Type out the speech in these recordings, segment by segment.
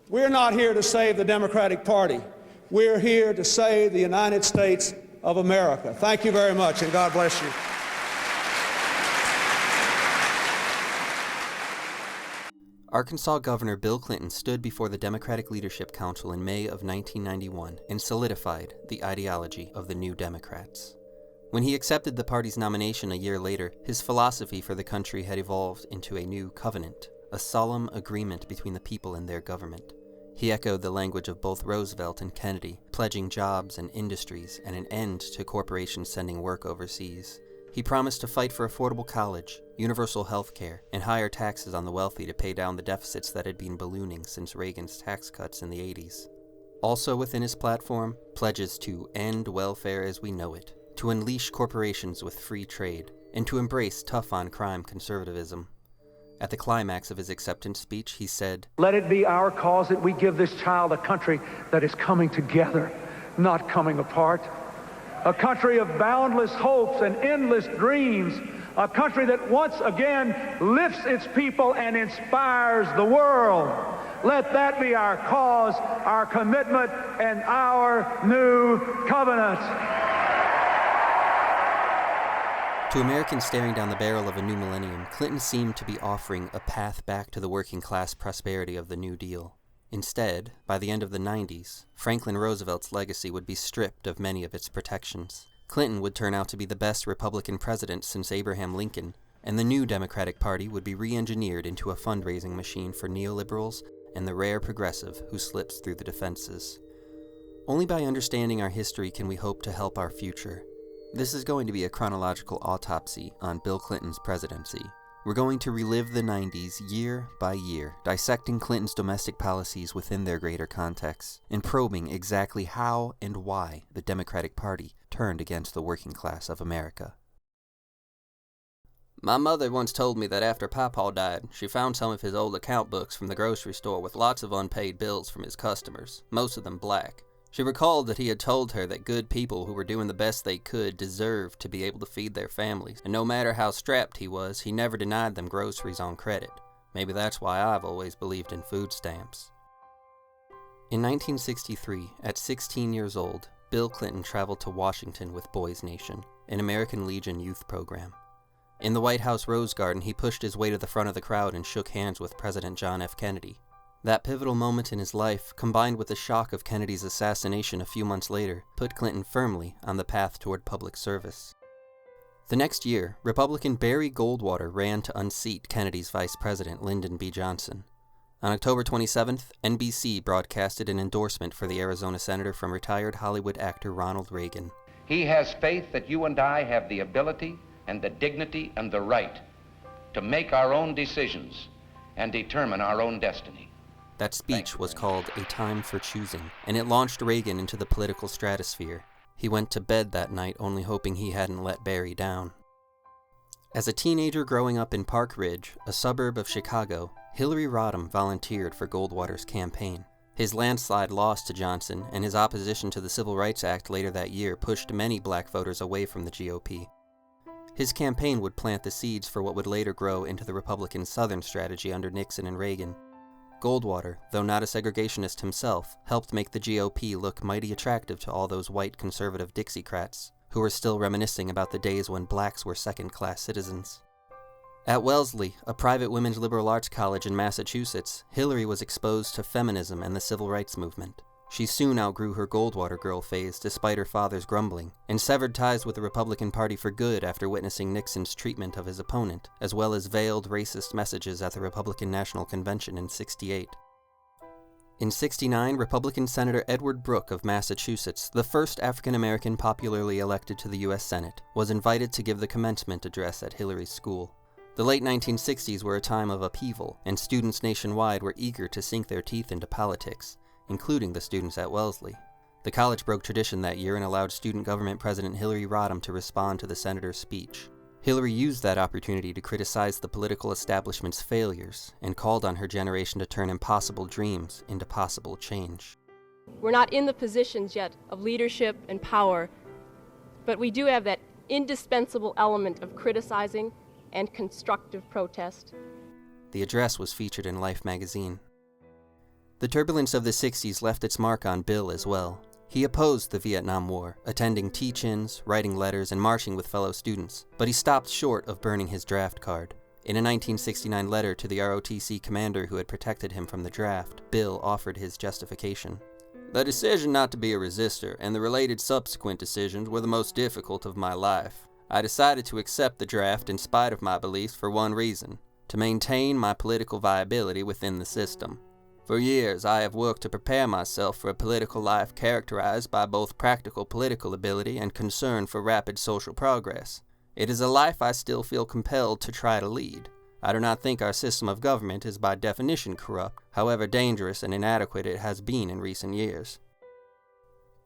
We're not here to save the Democratic Party. We're here to save the United States of America. Thank you very much, and God bless you. Arkansas Governor Bill Clinton stood before the Democratic Leadership Council in May of 1991 and solidified the ideology of the New Democrats. When he accepted the party's nomination a year later, his philosophy for the country had evolved into a new covenant, a solemn agreement between the people and their government. He echoed the language of both Roosevelt and Kennedy, pledging jobs and industries and an end to corporations sending work overseas. He promised to fight for affordable college, universal health care, and higher taxes on the wealthy to pay down the deficits that had been ballooning since Reagan's tax cuts in the 80s. Also within his platform, pledges to end welfare as we know it, to unleash corporations with free trade, and to embrace tough-on-crime conservatism. At the climax of his acceptance speech, he said, "Let it be our cause that we give this child a country that is coming together, not coming apart. A country of boundless hopes and endless dreams. A country that once again lifts its people and inspires the world. Let that be our cause, our commitment, and our new covenant." To Americans staring down the barrel of a new millennium, Clinton seemed to be offering a path back to the working-class prosperity of the New Deal. Instead, by the end of the 90s, Franklin Roosevelt's legacy would be stripped of many of its protections. Clinton would turn out to be the best Republican president since Abraham Lincoln, and the new Democratic Party would be re-engineered into a fundraising machine for neoliberals and the rare progressive who slips through the defenses. Only by understanding our history can we hope to help our future. This is going to be a chronological autopsy on Bill Clinton's presidency. We're going to relive the 90s year by year, dissecting Clinton's domestic policies within their greater context, and probing exactly how and why the Democratic Party turned against the working class of America. My mother once told me that after Pawpaw died, she found some of his old account books from the grocery store with lots of unpaid bills from his customers, most of them black. She recalled that he had told her that good people who were doing the best they could deserved to be able to feed their families, and no matter how strapped he was, he never denied them groceries on credit. Maybe that's why I've always believed in food stamps. In 1963, at 16 years old, Bill Clinton traveled to Washington with Boys Nation, an American Legion youth program. In the White House Rose Garden, he pushed his way to the front of the crowd and shook hands with President John F. Kennedy. That pivotal moment in his life, combined with the shock of Kennedy's assassination a few months later, put Clinton firmly on the path toward public service. The next year, Republican Barry Goldwater ran to unseat Kennedy's vice president, Lyndon B. Johnson. On October 27th, NBC broadcasted an endorsement for the Arizona senator from retired Hollywood actor Ronald Reagan. "He has faith that you and I have the ability and the dignity and the right to make our own decisions and determine our own destiny." That speech was called A Time for Choosing, and it launched Reagan into the political stratosphere. He went to bed that night only hoping he hadn't let Barry down. As a teenager growing up in Park Ridge, a suburb of Chicago, Hillary Rodham volunteered for Goldwater's campaign. His landslide loss to Johnson and his opposition to the Civil Rights Act later that year pushed many black voters away from the GOP. His campaign would plant the seeds for what would later grow into the Republican Southern strategy under Nixon and Reagan. Goldwater, though not a segregationist himself, helped make the GOP look mighty attractive to all those white conservative Dixiecrats who were still reminiscing about the days when blacks were second-class citizens. At Wellesley, a private women's liberal arts college in Massachusetts, Hillary was exposed to feminism and the civil rights movement. She soon outgrew her Goldwater girl phase despite her father's grumbling, and severed ties with the Republican Party for good after witnessing Nixon's treatment of his opponent, as well as veiled racist messages at the Republican National Convention in '68. In '69, Republican Senator Edward Brooke of Massachusetts, the first African-American popularly elected to the U.S. Senate, was invited to give the commencement address at Hillary's school. The late 1960s were a time of upheaval, and students nationwide were eager to sink their teeth into politics, including the students at Wellesley. The college broke tradition that year and allowed student government president Hillary Rodham to respond to the senator's speech. Hillary used that opportunity to criticize the political establishment's failures and called on her generation to turn impossible dreams into possible change. We're not in the positions yet of leadership and power, but we do have that indispensable element of criticizing and constructive protest. The address was featured in Life magazine. The turbulence of the 60s left its mark on Bill as well. He opposed the Vietnam War, attending teach-ins, writing letters, and marching with fellow students, but he stopped short of burning his draft card. In a 1969 letter to the ROTC commander who had protected him from the draft, Bill offered his justification. "The decision not to be a resistor and the related subsequent decisions were the most difficult of my life. I decided to accept the draft in spite of my beliefs for one reason, to maintain my political viability within the system. For years, I have worked to prepare myself for a political life characterized by both practical political ability and concern for rapid social progress. It is a life I still feel compelled to try to lead. I do not think our system of government is by definition corrupt, however dangerous and inadequate it has been in recent years."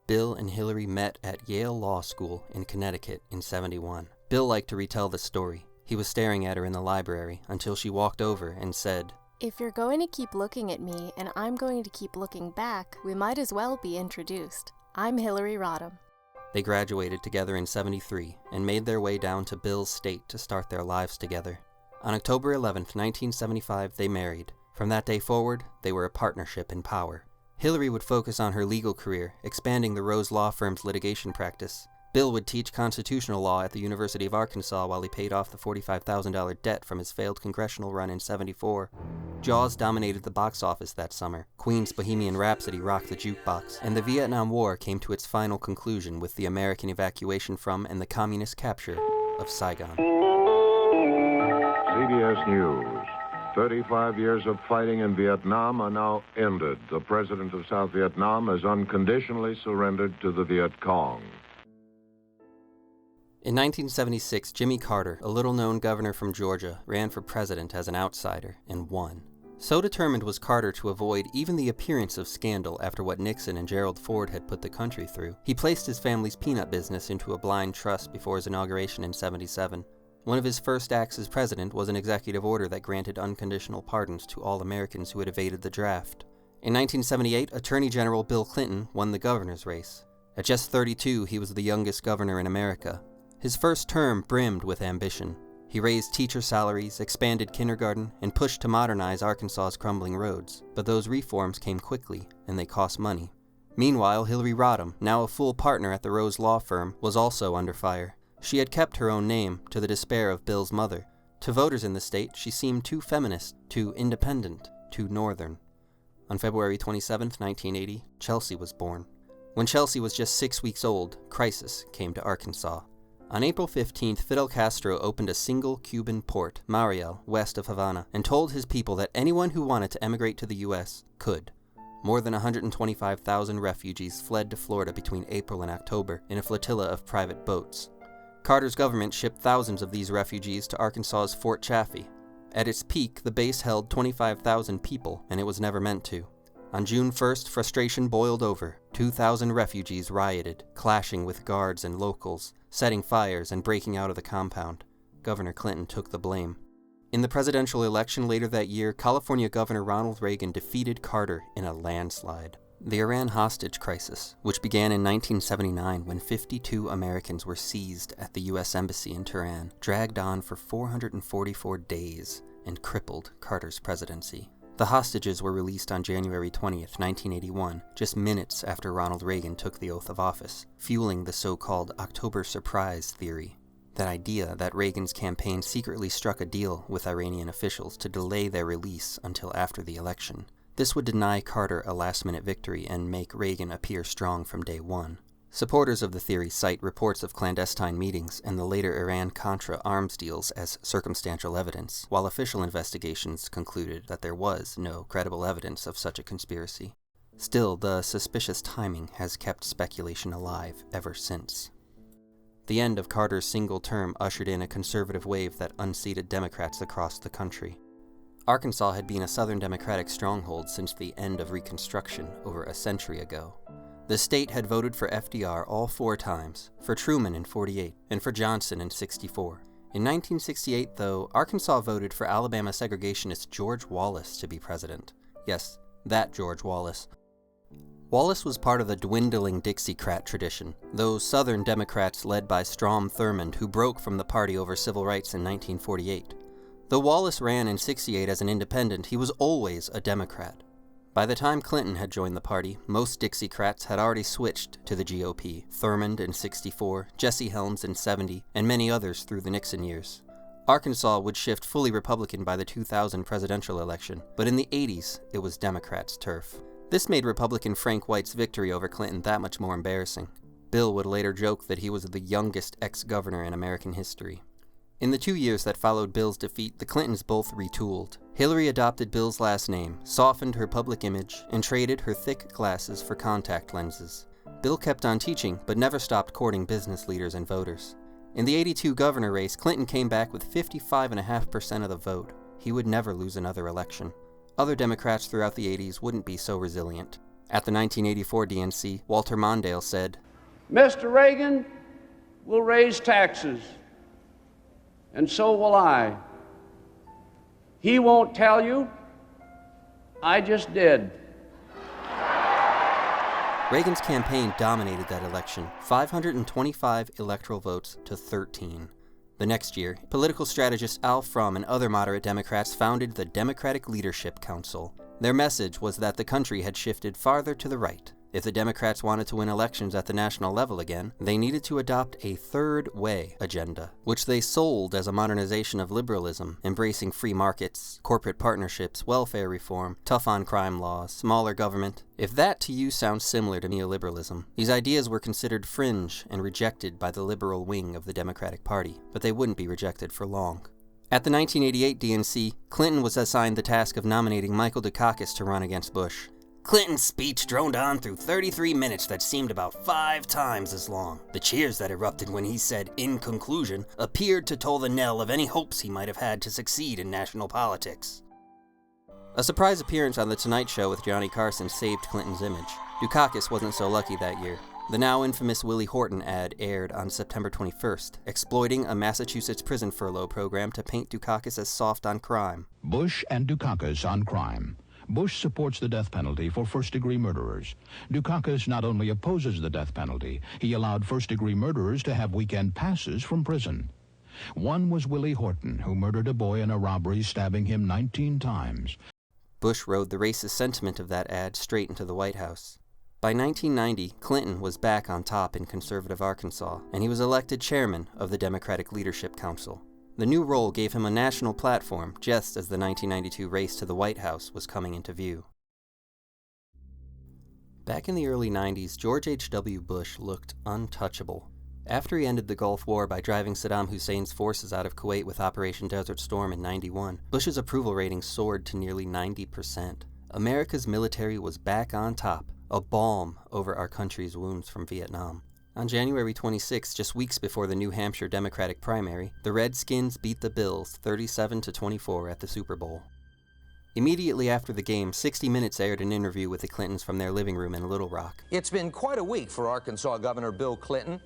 Bill and Hillary met at Yale Law School in Connecticut in '71. Bill liked to retell the story. He was staring at her in the library until she walked over and said, "If you're going to keep looking at me and I'm going to keep looking back, we might as well be introduced. I'm Hillary Rodham." They graduated together in '73 and made their way down to Bill's state to start their lives together. On October 11, 1975, they married. From that day forward, they were a partnership in power. Hillary would focus on her legal career, expanding the Rose Law Firm's litigation practice. Bill would teach constitutional law at the University of Arkansas while he paid off the $45,000 debt from his failed congressional run in '74. Jaws dominated the box office that summer, Queen's Bohemian Rhapsody rocked the jukebox, and the Vietnam War came to its final conclusion with the American evacuation from and the communist capture of Saigon. CBS News. 35 years of fighting in Vietnam are now ended. The president of South Vietnam has unconditionally surrendered to the Viet Cong. In 1976, Jimmy Carter, a little-known governor from Georgia, ran for president as an outsider and won. So determined was Carter to avoid even the appearance of scandal after what Nixon and Gerald Ford had put the country through. He placed his family's peanut business into a blind trust before his inauguration in '77. One of his first acts as president was an executive order that granted unconditional pardons to all Americans who had evaded the draft. In 1978, Attorney General Bill Clinton won the governor's race. At just 32, he was the youngest governor in America. His first term brimmed with ambition. He raised teacher salaries, expanded kindergarten, and pushed to modernize Arkansas's crumbling roads. But those reforms came quickly, and they cost money. Meanwhile, Hillary Rodham, now a full partner at the Rose Law Firm, was also under fire. She had kept her own name, to the despair of Bill's mother. To voters in the state, she seemed too feminist, too independent, too northern. On February 27, 1980, Chelsea was born. When Chelsea was just 6 weeks old, crisis came to Arkansas. On April 15th, Fidel Castro opened a single Cuban port, Mariel, west of Havana, and told his people that anyone who wanted to emigrate to the U.S. could. More than 125,000 refugees fled to Florida between April and October in a flotilla of private boats. Carter's government shipped thousands of these refugees to Arkansas's Fort Chaffee. At its peak, the base held 25,000 people, and it was never meant to. On June 1st, frustration boiled over. 2,000 refugees rioted, clashing with guards and locals, setting fires and breaking out of the compound. Governor Clinton took the blame. In the presidential election later that year, California Governor Ronald Reagan defeated Carter in a landslide. The Iran hostage crisis, which began in 1979 when 52 Americans were seized at the U.S. Embassy in Tehran, dragged on for 444 days and crippled Carter's presidency. The hostages were released on January 20th, 1981, just minutes after Ronald Reagan took the oath of office, fueling the so-called October surprise theory. That idea that Reagan's campaign secretly struck a deal with Iranian officials to delay their release until after the election. This would deny Carter a last-minute victory and make Reagan appear strong from day one. Supporters of the theory cite reports of clandestine meetings and the later Iran-Contra arms deals as circumstantial evidence, while official investigations concluded that there was no credible evidence of such a conspiracy. Still, the suspicious timing has kept speculation alive ever since. The end of Carter's single term ushered in a conservative wave that unseated Democrats across the country. Arkansas had been a Southern Democratic stronghold since the end of Reconstruction over a century ago. The state had voted for FDR all 4 times, for Truman in '48, and for Johnson in '64. In 1968, though, Arkansas voted for Alabama segregationist George Wallace to be president. Yes, that George Wallace. Wallace was part of the dwindling Dixiecrat tradition, those Southern Democrats led by Strom Thurmond who broke from the party over civil rights in 1948. Though Wallace ran in '68 as an independent, he was always a Democrat. By the time Clinton had joined the party, most Dixiecrats had already switched to the GOP, Thurmond in '64, Jesse Helms in '70, and many others through the Nixon years. Arkansas would shift fully Republican by the 2000 presidential election, but in the '80s, it was Democrats' turf. This made Republican Frank White's victory over Clinton that much more embarrassing. Bill would later joke that he was the youngest ex-governor in American history. In the 2 years that followed Bill's defeat, the Clintons both retooled. Hillary adopted Bill's last name, softened her public image, and traded her thick glasses for contact lenses. Bill kept on teaching, but never stopped courting business leaders and voters. In the '82 governor race, Clinton came back with 55.5% of the vote. He would never lose another election. Other Democrats throughout the '80s wouldn't be so resilient. At the 1984 DNC, Walter Mondale said, "Mr. Reagan will raise taxes, and so will I. He won't tell you. I just did." Reagan's campaign dominated that election, 525 electoral votes to 13. The next year, political strategist Al Frum and other moderate Democrats founded the Democratic Leadership Council. Their message was that the country had shifted farther to the right. If the Democrats wanted to win elections at the national level again, they needed to adopt a third way agenda, which they sold as a modernization of liberalism, embracing free markets, corporate partnerships, welfare reform, tough on crime laws, smaller government. If that to you sounds similar to neoliberalism, these ideas were considered fringe and rejected by the liberal wing of the Democratic Party, but they wouldn't be rejected for long. At the 1988 DNC, Clinton was assigned the task of nominating Michael Dukakis to run against Bush. Clinton's speech droned on through 33 minutes that seemed about 5 times as long. The cheers that erupted when he said, "in conclusion," appeared to toll the knell of any hopes he might have had to succeed in national politics. A surprise appearance on The Tonight Show with Johnny Carson saved Clinton's image. Dukakis wasn't so lucky that year. The now infamous Willie Horton ad aired on September 21st, exploiting a Massachusetts prison furlough program to paint Dukakis as soft on crime. Bush and Dukakis on crime. Bush supports the death penalty for first-degree murderers. Dukakis not only opposes the death penalty, he allowed first-degree murderers to have weekend passes from prison. One was Willie Horton, who murdered a boy in a robbery, stabbing him 19 times. Bush rode the racist sentiment of that ad straight into the White House. By 1990, Clinton was back on top in conservative Arkansas, and he was elected chairman of the Democratic Leadership Council. The new role gave him a national platform just as the 1992 race to the White House was coming into view. Back in the early 90s, George H.W. Bush looked untouchable. After he ended the Gulf War by driving Saddam Hussein's forces out of Kuwait with Operation Desert Storm in '91, Bush's approval rating soared to nearly 90%. America's military was back on top, a balm over our country's wounds from Vietnam. On January 26, just weeks before the New Hampshire Democratic primary, the Redskins beat the Bills 37-24 at the Super Bowl. Immediately after the game, 60 Minutes aired an interview with the Clintons from their living room in Little Rock. It's been quite a week for Arkansas Governor Bill Clinton.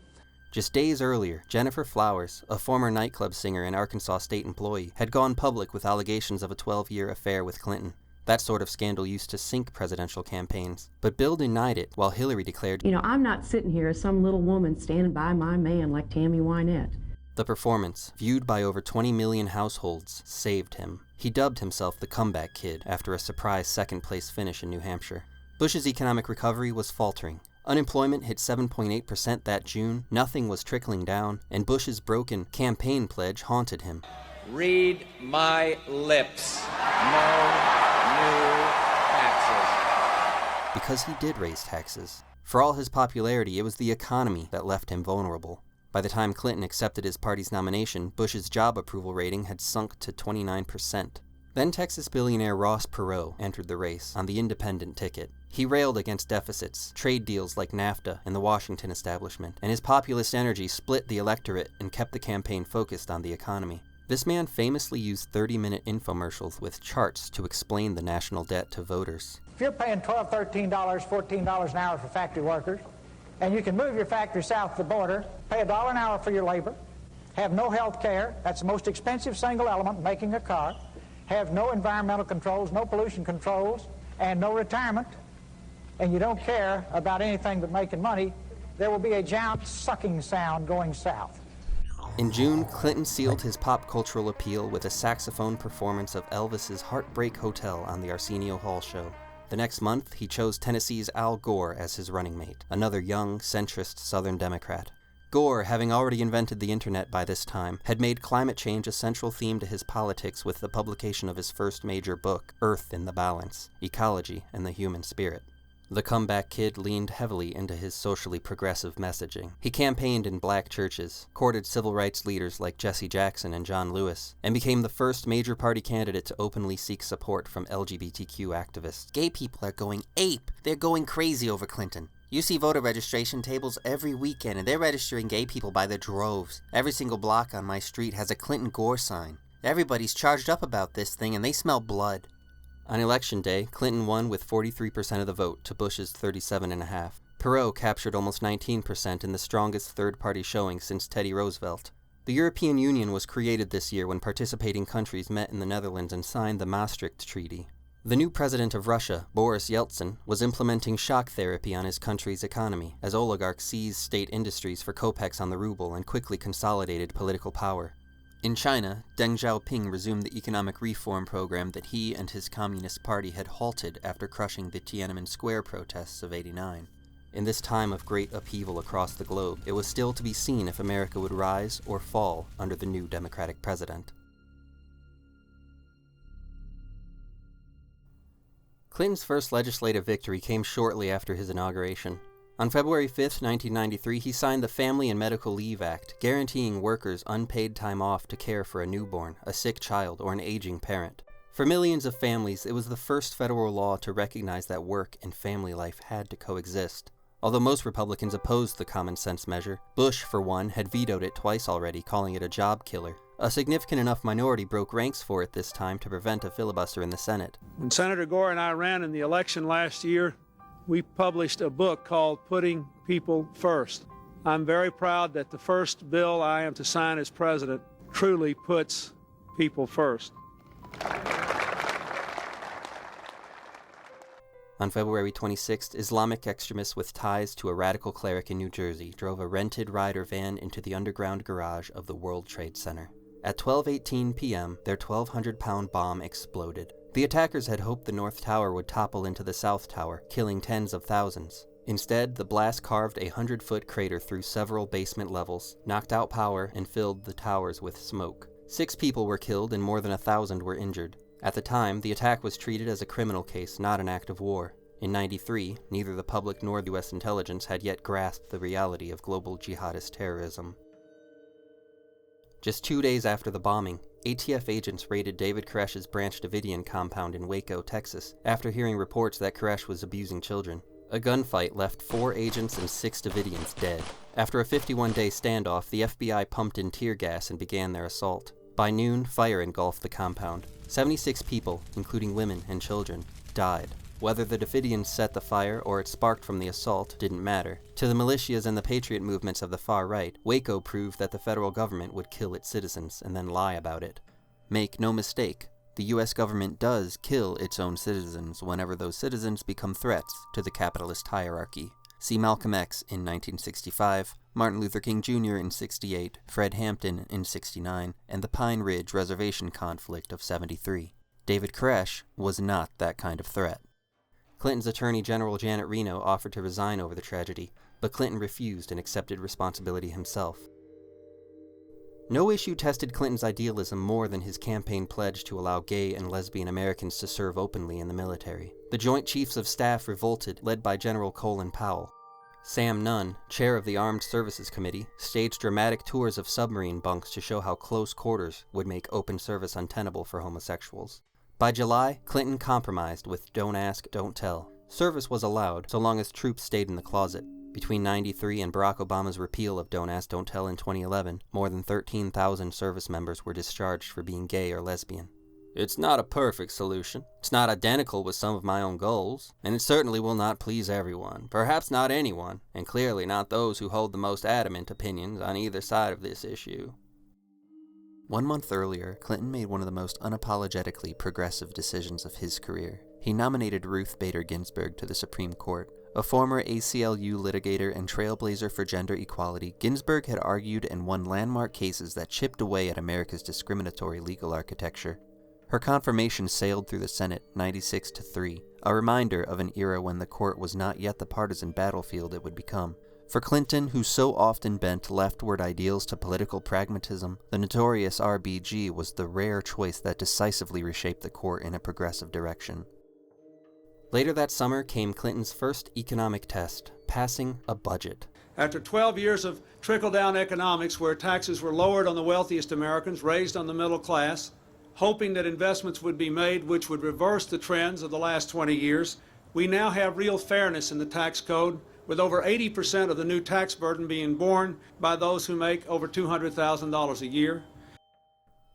Just days earlier, Jennifer Flowers, a former nightclub singer and Arkansas state employee, had gone public with allegations of a 12-year affair with Clinton. That sort of scandal used to sink presidential campaigns, but Bill denied it while Hillary declared, I'm not sitting here as some little woman standing by my man like Tammy Wynette. The performance, viewed by over 20 million households, saved him. He dubbed himself the comeback kid after a surprise second-place finish in New Hampshire. Bush's economic recovery was faltering. Unemployment hit 7.8% that June, nothing was trickling down, and Bush's broken campaign pledge haunted him. Read my lips. No new taxes. Because he did raise taxes. For all his popularity, it was the economy that left him vulnerable. By the time Clinton accepted his party's nomination, Bush's job approval rating had sunk to 29%. Then Texas billionaire Ross Perot entered the race on the independent ticket. He railed against deficits, trade deals like NAFTA, and the Washington establishment, and his populist energy split the electorate and kept the campaign focused on the economy. This man famously used 30-minute infomercials with charts to explain the national debt to voters. If you're paying $12, $13, $14 an hour for factory workers, and you can move your factory south of the border, pay $1 an hour for your labor, have no health care, that's the most expensive single element in making a car, have no environmental controls, no pollution controls, and no retirement, and you don't care about anything but making money, there will be a giant sucking sound going south. In June, Clinton sealed his pop cultural appeal with a saxophone performance of Elvis's Heartbreak Hotel on the Arsenio Hall show. The next month, he chose Tennessee's Al Gore as his running mate, another young, centrist Southern Democrat. Gore, having already invented the internet by this time, had made climate change a central theme to his politics with the publication of his first major book, Earth in the Balance: Ecology and the Human Spirit. The comeback kid leaned heavily into his socially progressive messaging. He campaigned in black churches, courted civil rights leaders like Jesse Jackson and John Lewis, and became the first major party candidate to openly seek support from LGBTQ activists. Gay people are going ape. They're going crazy over Clinton. You see voter registration tables every weekend, and they're registering gay people by the droves. Every single block on my street has a Clinton Gore sign. Everybody's charged up about this thing, and they smell blood. On Election Day, Clinton won with 43% of the vote to Bush's 37.5%. Perot captured almost 19% in the strongest third-party showing since Teddy Roosevelt. The European Union was created this year when participating countries met in the Netherlands and signed the Maastricht Treaty. The new president of Russia, Boris Yeltsin, was implementing shock therapy on his country's economy as oligarchs seized state industries for kopecks on the ruble and quickly consolidated political power. In China, Deng Xiaoping resumed the economic reform program that he and his Communist Party had halted after crushing the Tiananmen Square protests of '89. In this time of great upheaval across the globe, it was still to be seen if America would rise or fall under the new Democratic president. Clinton's first legislative victory came shortly after his inauguration. On February 5, 1993, he signed the Family and Medical Leave Act, guaranteeing workers unpaid time off to care for a newborn, a sick child, or an aging parent. For millions of families, it was the first federal law to recognize that work and family life had to coexist. Although most Republicans opposed the common-sense measure, Bush, for one, had vetoed it twice already, calling it a job killer. A significant enough minority broke ranks for it this time to prevent a filibuster in the Senate. When Senator Gore and I ran in the election last year, we published a book called Putting People First. I'm very proud that the first bill I am to sign as president truly puts people first. On February 26th, Islamic extremists with ties to a radical cleric in New Jersey drove a rented Ryder van into the underground garage of the World Trade Center. At 12:18 p.m., their 1,200-pound bomb exploded. The attackers had hoped the North Tower would topple into the South Tower, killing tens of thousands. Instead, the blast carved a 100-foot crater through several basement levels, knocked out power, and filled the towers with smoke. 6 people were killed and more than 1,000 were injured. At the time, the attack was treated as a criminal case, not an act of war. In '93, neither the public nor U.S. intelligence had yet grasped the reality of global jihadist terrorism. Just 2 days after the bombing, ATF agents raided David Koresh's Branch Davidian compound in Waco, Texas, after hearing reports that Koresh was abusing children. A gunfight left 4 agents and 6 Davidians dead. After a 51-day standoff, the FBI pumped in tear gas and began their assault. By noon, fire engulfed the compound. 76 people, including women and children, died. Whether the Davidians set the fire or it sparked from the assault didn't matter. To the militias and the patriot movements of the far right, Waco proved that the federal government would kill its citizens and then lie about it. Make no mistake, the U.S. government does kill its own citizens whenever those citizens become threats to the capitalist hierarchy. See Malcolm X in 1965, Martin Luther King Jr. in '68, Fred Hampton in '69, and the Pine Ridge Reservation conflict of '73. David Koresh was not that kind of threat. Clinton's Attorney General Janet Reno offered to resign over the tragedy, but Clinton refused and accepted responsibility himself. No issue tested Clinton's idealism more than his campaign pledge to allow gay and lesbian Americans to serve openly in the military. The Joint Chiefs of Staff revolted, led by General Colin Powell. Sam Nunn, chair of the Armed Services Committee, staged dramatic tours of submarine bunks to show how close quarters would make open service untenable for homosexuals. By July, Clinton compromised with Don't Ask, Don't Tell. Service was allowed, so long as troops stayed in the closet. Between '93 and Barack Obama's repeal of Don't Ask, Don't Tell in 2011, more than 13,000 service members were discharged for being gay or lesbian. It's not a perfect solution. It's not identical with some of my own goals, and it certainly will not please everyone, perhaps not anyone, and clearly not those who hold the most adamant opinions on either side of this issue. 1 month earlier, Clinton made one of the most unapologetically progressive decisions of his career. He nominated Ruth Bader Ginsburg to the Supreme Court. A former ACLU litigator and trailblazer for gender equality, Ginsburg had argued and won landmark cases that chipped away at America's discriminatory legal architecture. Her confirmation sailed through the Senate 96-3, a reminder of an era when the court was not yet the partisan battlefield it would become. For Clinton, who so often bent leftward ideals to political pragmatism, the notorious RBG was the rare choice that decisively reshaped the court in a progressive direction. Later that summer came Clinton's first economic test, passing a budget. After 12 years of trickle-down economics where taxes were lowered on the wealthiest Americans, raised on the middle class, hoping that investments would be made which would reverse the trends of the last 20 years, we now have real fairness in the tax code, with over 80% of the new tax burden being borne by those who make over $200,000 a year.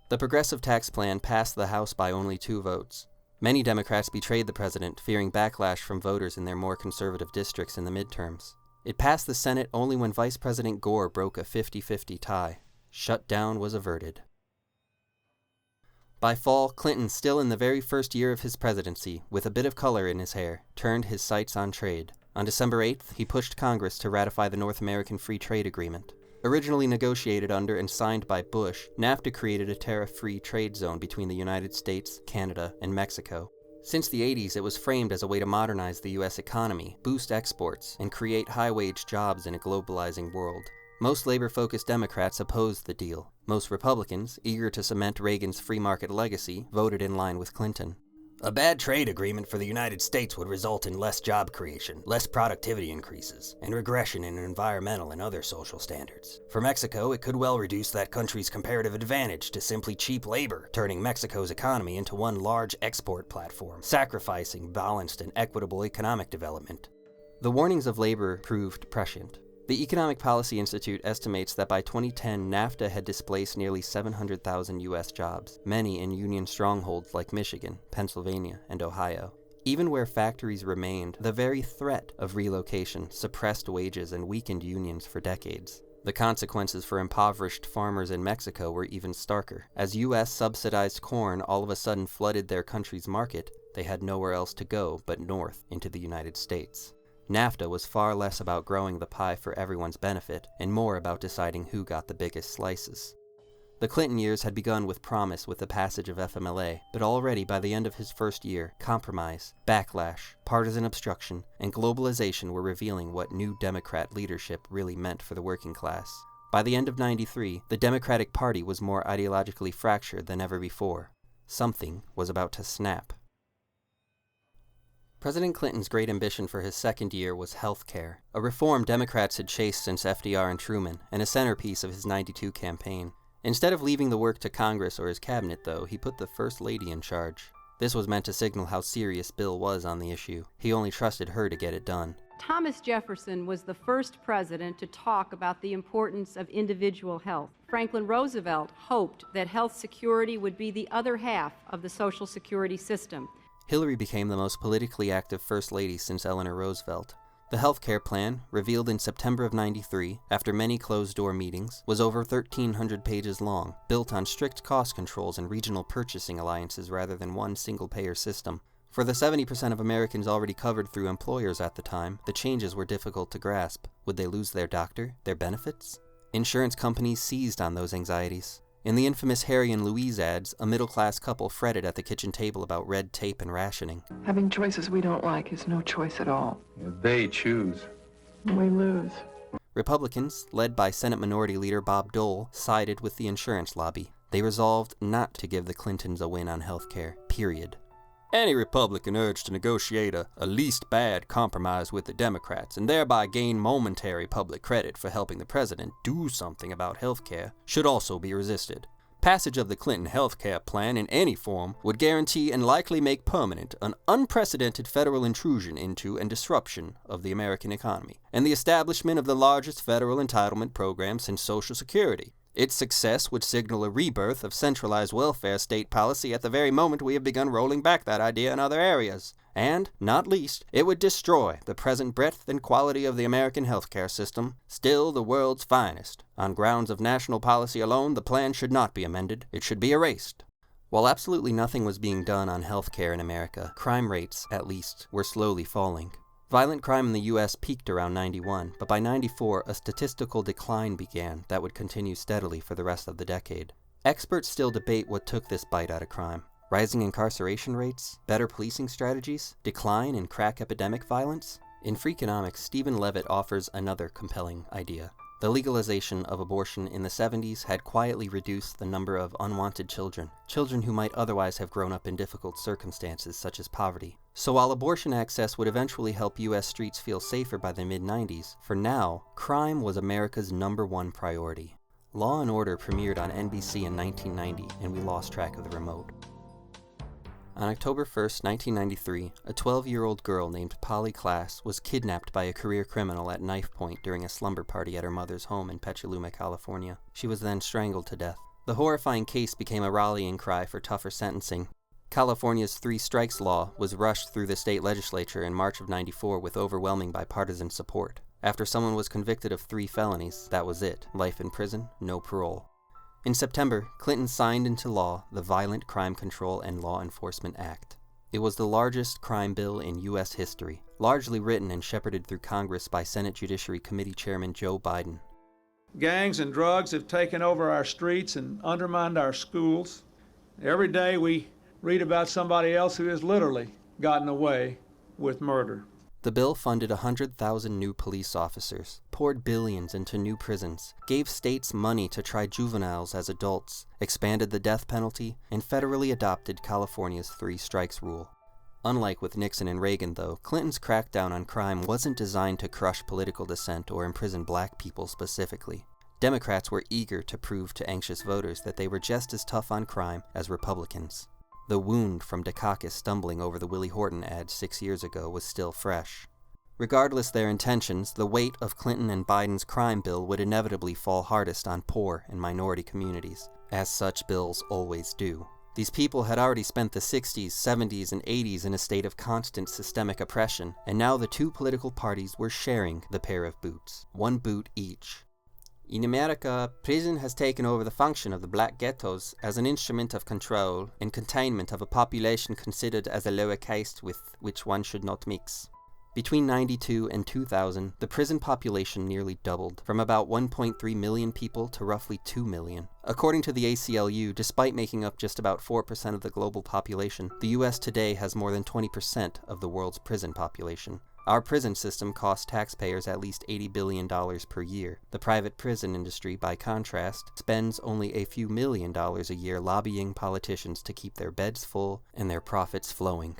The progressive tax plan passed the House by only 2 votes. Many Democrats betrayed the president, fearing backlash from voters in their more conservative districts in the midterms. It passed the Senate only when Vice President Gore broke a 50-50 tie. Shutdown was averted. By fall, Clinton, still in the very first year of his presidency, with a bit of color in his hair, turned his sights on trade. On December 8th, he pushed Congress to ratify the North American Free Trade Agreement. Originally negotiated under and signed by Bush, NAFTA created a tariff-free trade zone between the United States, Canada, and Mexico. Since the 80s, it was framed as a way to modernize the U.S. economy, boost exports, and create high-wage jobs in a globalizing world. Most labor-focused Democrats opposed the deal. Most Republicans, eager to cement Reagan's free market legacy, voted in line with Clinton. A bad trade agreement for the United States would result in less job creation, less productivity increases, and regression in environmental and other social standards. For Mexico, it could well reduce that country's comparative advantage to simply cheap labor, turning Mexico's economy into one large export platform, sacrificing balanced and equitable economic development. The warnings of labor proved prescient. The Economic Policy Institute estimates that by 2010, NAFTA had displaced nearly 700,000 U.S. jobs, many in union strongholds like Michigan, Pennsylvania, and Ohio. Even where factories remained, the very threat of relocation suppressed wages and weakened unions for decades. The consequences for impoverished farmers in Mexico were even starker. As U.S. subsidized corn all of a sudden flooded their country's market, they had nowhere else to go but north into the United States. NAFTA was far less about growing the pie for everyone's benefit, and more about deciding who got the biggest slices. The Clinton years had begun with promise with the passage of FMLA, but already by the end of his first year, compromise, backlash, partisan obstruction, and globalization were revealing what new Democrat leadership really meant for the working class. By the end of '93, the Democratic Party was more ideologically fractured than ever before. Something was about to snap. President Clinton's great ambition for his second year was health care, a reform Democrats had chased since FDR and Truman, and a centerpiece of his '92 campaign. Instead of leaving the work to Congress or his cabinet, though, he put the First Lady in charge. This was meant to signal how serious Bill was on the issue. He only trusted her to get it done. Thomas Jefferson was the first president to talk about the importance of individual health. Franklin Roosevelt hoped that health security would be the other half of the Social Security system. Hillary became the most politically active First Lady since Eleanor Roosevelt. The health care plan, revealed in September of '93, after many closed-door meetings, was over 1,300 pages long, built on strict cost controls and regional purchasing alliances rather than one single-payer system. For the 70% of Americans already covered through employers at the time, the changes were difficult to grasp. Would they lose their doctor, their benefits? Insurance companies seized on those anxieties. In the infamous Harry and Louise ads, a middle-class couple fretted at the kitchen table about red tape and rationing. Having choices we don't like is no choice at all. They choose. We lose. Republicans, led by Senate Minority Leader Bob Dole, sided with the insurance lobby. They resolved not to give the Clintons a win on health care, period. Any Republican urged to negotiate a least bad compromise with the Democrats and thereby gain momentary public credit for helping the president do something about health care should also be resisted. Passage of the Clinton health care plan in any form would guarantee and likely make permanent an unprecedented federal intrusion into and disruption of the American economy, and the establishment of the largest federal entitlement program since Social Security. Its success would signal a rebirth of centralized welfare state policy at the very moment we have begun rolling back that idea in other areas. And, not least, it would destroy the present breadth and quality of the American healthcare system, still the world's finest. On grounds of national policy alone, the plan should not be amended. It should be erased. While absolutely nothing was being done on healthcare in America, crime rates, at least, were slowly falling. Violent crime in the U.S. peaked around '91, but by '94, a statistical decline began that would continue steadily for the rest of the decade. Experts still debate what took this bite out of crime. Rising incarceration rates? Better policing strategies? Decline in crack epidemic violence? In Freakonomics, Stephen Levitt offers another compelling idea. The legalization of abortion in the 70s had quietly reduced the number of unwanted children who might otherwise have grown up in difficult circumstances such as poverty. So while abortion access would eventually help U.S. streets feel safer by the mid-90s, for now, crime was America's #1 priority. Law & Order premiered on NBC in 1990, and we lost track of the remote. On October 1st, 1993, a 12-year-old girl named Polly Klaas was kidnapped by a career criminal at knife point during a slumber party at her mother's home in Petaluma, California. She was then strangled to death. The horrifying case became a rallying cry for tougher sentencing. California's 3 strikes law was rushed through the state legislature in March of '94 with overwhelming bipartisan support. After someone was convicted of 3 felonies, that was it. Life in prison, no parole. In September, Clinton signed into law the Violent Crime Control and Law Enforcement Act. It was the largest crime bill in U.S. history, largely written and shepherded through Congress by Senate Judiciary Committee Chairman Joe Biden. Gangs and drugs have taken over our streets and undermined our schools. Every day we read about somebody else who has literally gotten away with murder. The bill funded 100,000 new police officers, poured billions into new prisons, gave states money to try juveniles as adults, expanded the death penalty, and federally adopted California's 3 strikes rule. Unlike with Nixon and Reagan, though, Clinton's crackdown on crime wasn't designed to crush political dissent or imprison black people specifically. Democrats were eager to prove to anxious voters that they were just as tough on crime as Republicans. The wound from Dukakis stumbling over the Willie Horton ad 6 years ago was still fresh. Regardless their intentions, the weight of Clinton and Biden's crime bill would inevitably fall hardest on poor and minority communities, as such bills always do. These people had already spent the 60s, 70s, and 80s in a state of constant systemic oppression, and now the 2 political parties were sharing the pair of boots, 1 boot each. In America, prison has taken over the function of the black ghettos as an instrument of control and containment of a population considered as a lower caste with which one should not mix. Between 92 and 2000, the prison population nearly doubled, from about 1.3 million people to roughly 2 million. According to the ACLU, despite making up just about 4% of the global population, the US today has more than 20% of the world's prison population. Our prison system costs taxpayers at least $80 billion per year. The private prison industry, by contrast, spends only a few $1 million a year lobbying politicians to keep their beds full and their profits flowing.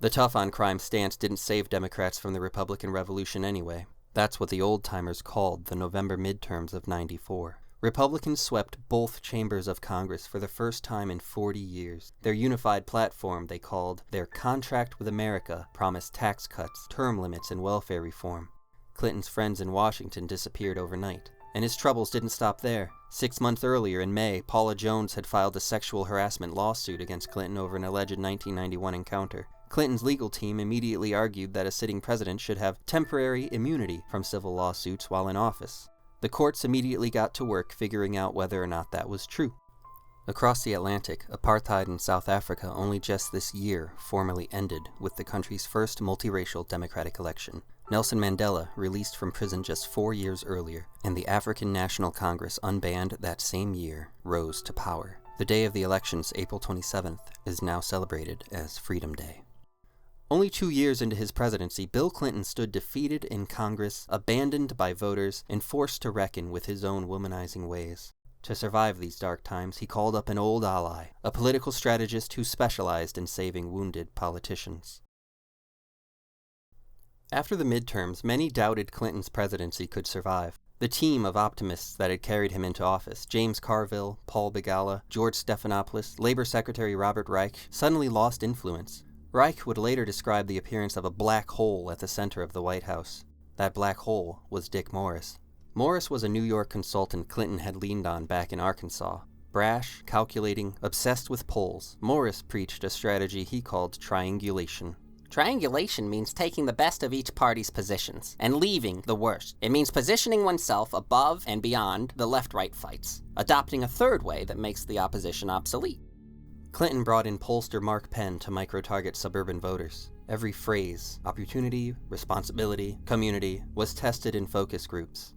The tough-on-crime stance didn't save Democrats from the Republican Revolution anyway. That's what the old-timers called the November midterms of '94. Republicans swept both chambers of Congress for the first time in 40 years. Their unified platform they called their Contract with America promised tax cuts, term limits, and welfare reform. Clinton's friends in Washington disappeared overnight. And his troubles didn't stop there. 6 months earlier, in May, Paula Jones had filed a sexual harassment lawsuit against Clinton over an alleged 1991 encounter. Clinton's legal team immediately argued that a sitting president should have temporary immunity from civil lawsuits while in office. The courts immediately got to work figuring out whether or not that was true. Across the Atlantic, apartheid in South Africa only just this year formally ended with the country's first multiracial democratic election. Nelson Mandela released from prison just 4 years earlier, and the African National Congress unbanned that same year rose to power. The day of the elections, April 27th, is now celebrated as Freedom Day. Only 2 years into his presidency, Bill Clinton stood defeated in Congress, abandoned by voters, and forced to reckon with his own womanizing ways. To survive these dark times, he called up an old ally, a political strategist who specialized in saving wounded politicians. After the midterms, many doubted Clinton's presidency could survive. The team of optimists that had carried him into office, James Carville, Paul Begala, George Stephanopoulos, Labor Secretary Robert Reich, suddenly lost influence. Reich would later describe the appearance of a black hole at the center of the White House. That black hole was Dick Morris. Morris was a New York consultant Clinton had leaned on back in Arkansas. Brash, calculating, obsessed with polls, Morris preached a strategy he called triangulation. Triangulation means taking the best of each party's positions and leaving the worst. It means positioning oneself above and beyond the left-right fights, adopting a third way that makes the opposition obsolete. Clinton brought in pollster Mark Penn to micro-target suburban voters. Every phrase, opportunity, responsibility, community, was tested in focus groups.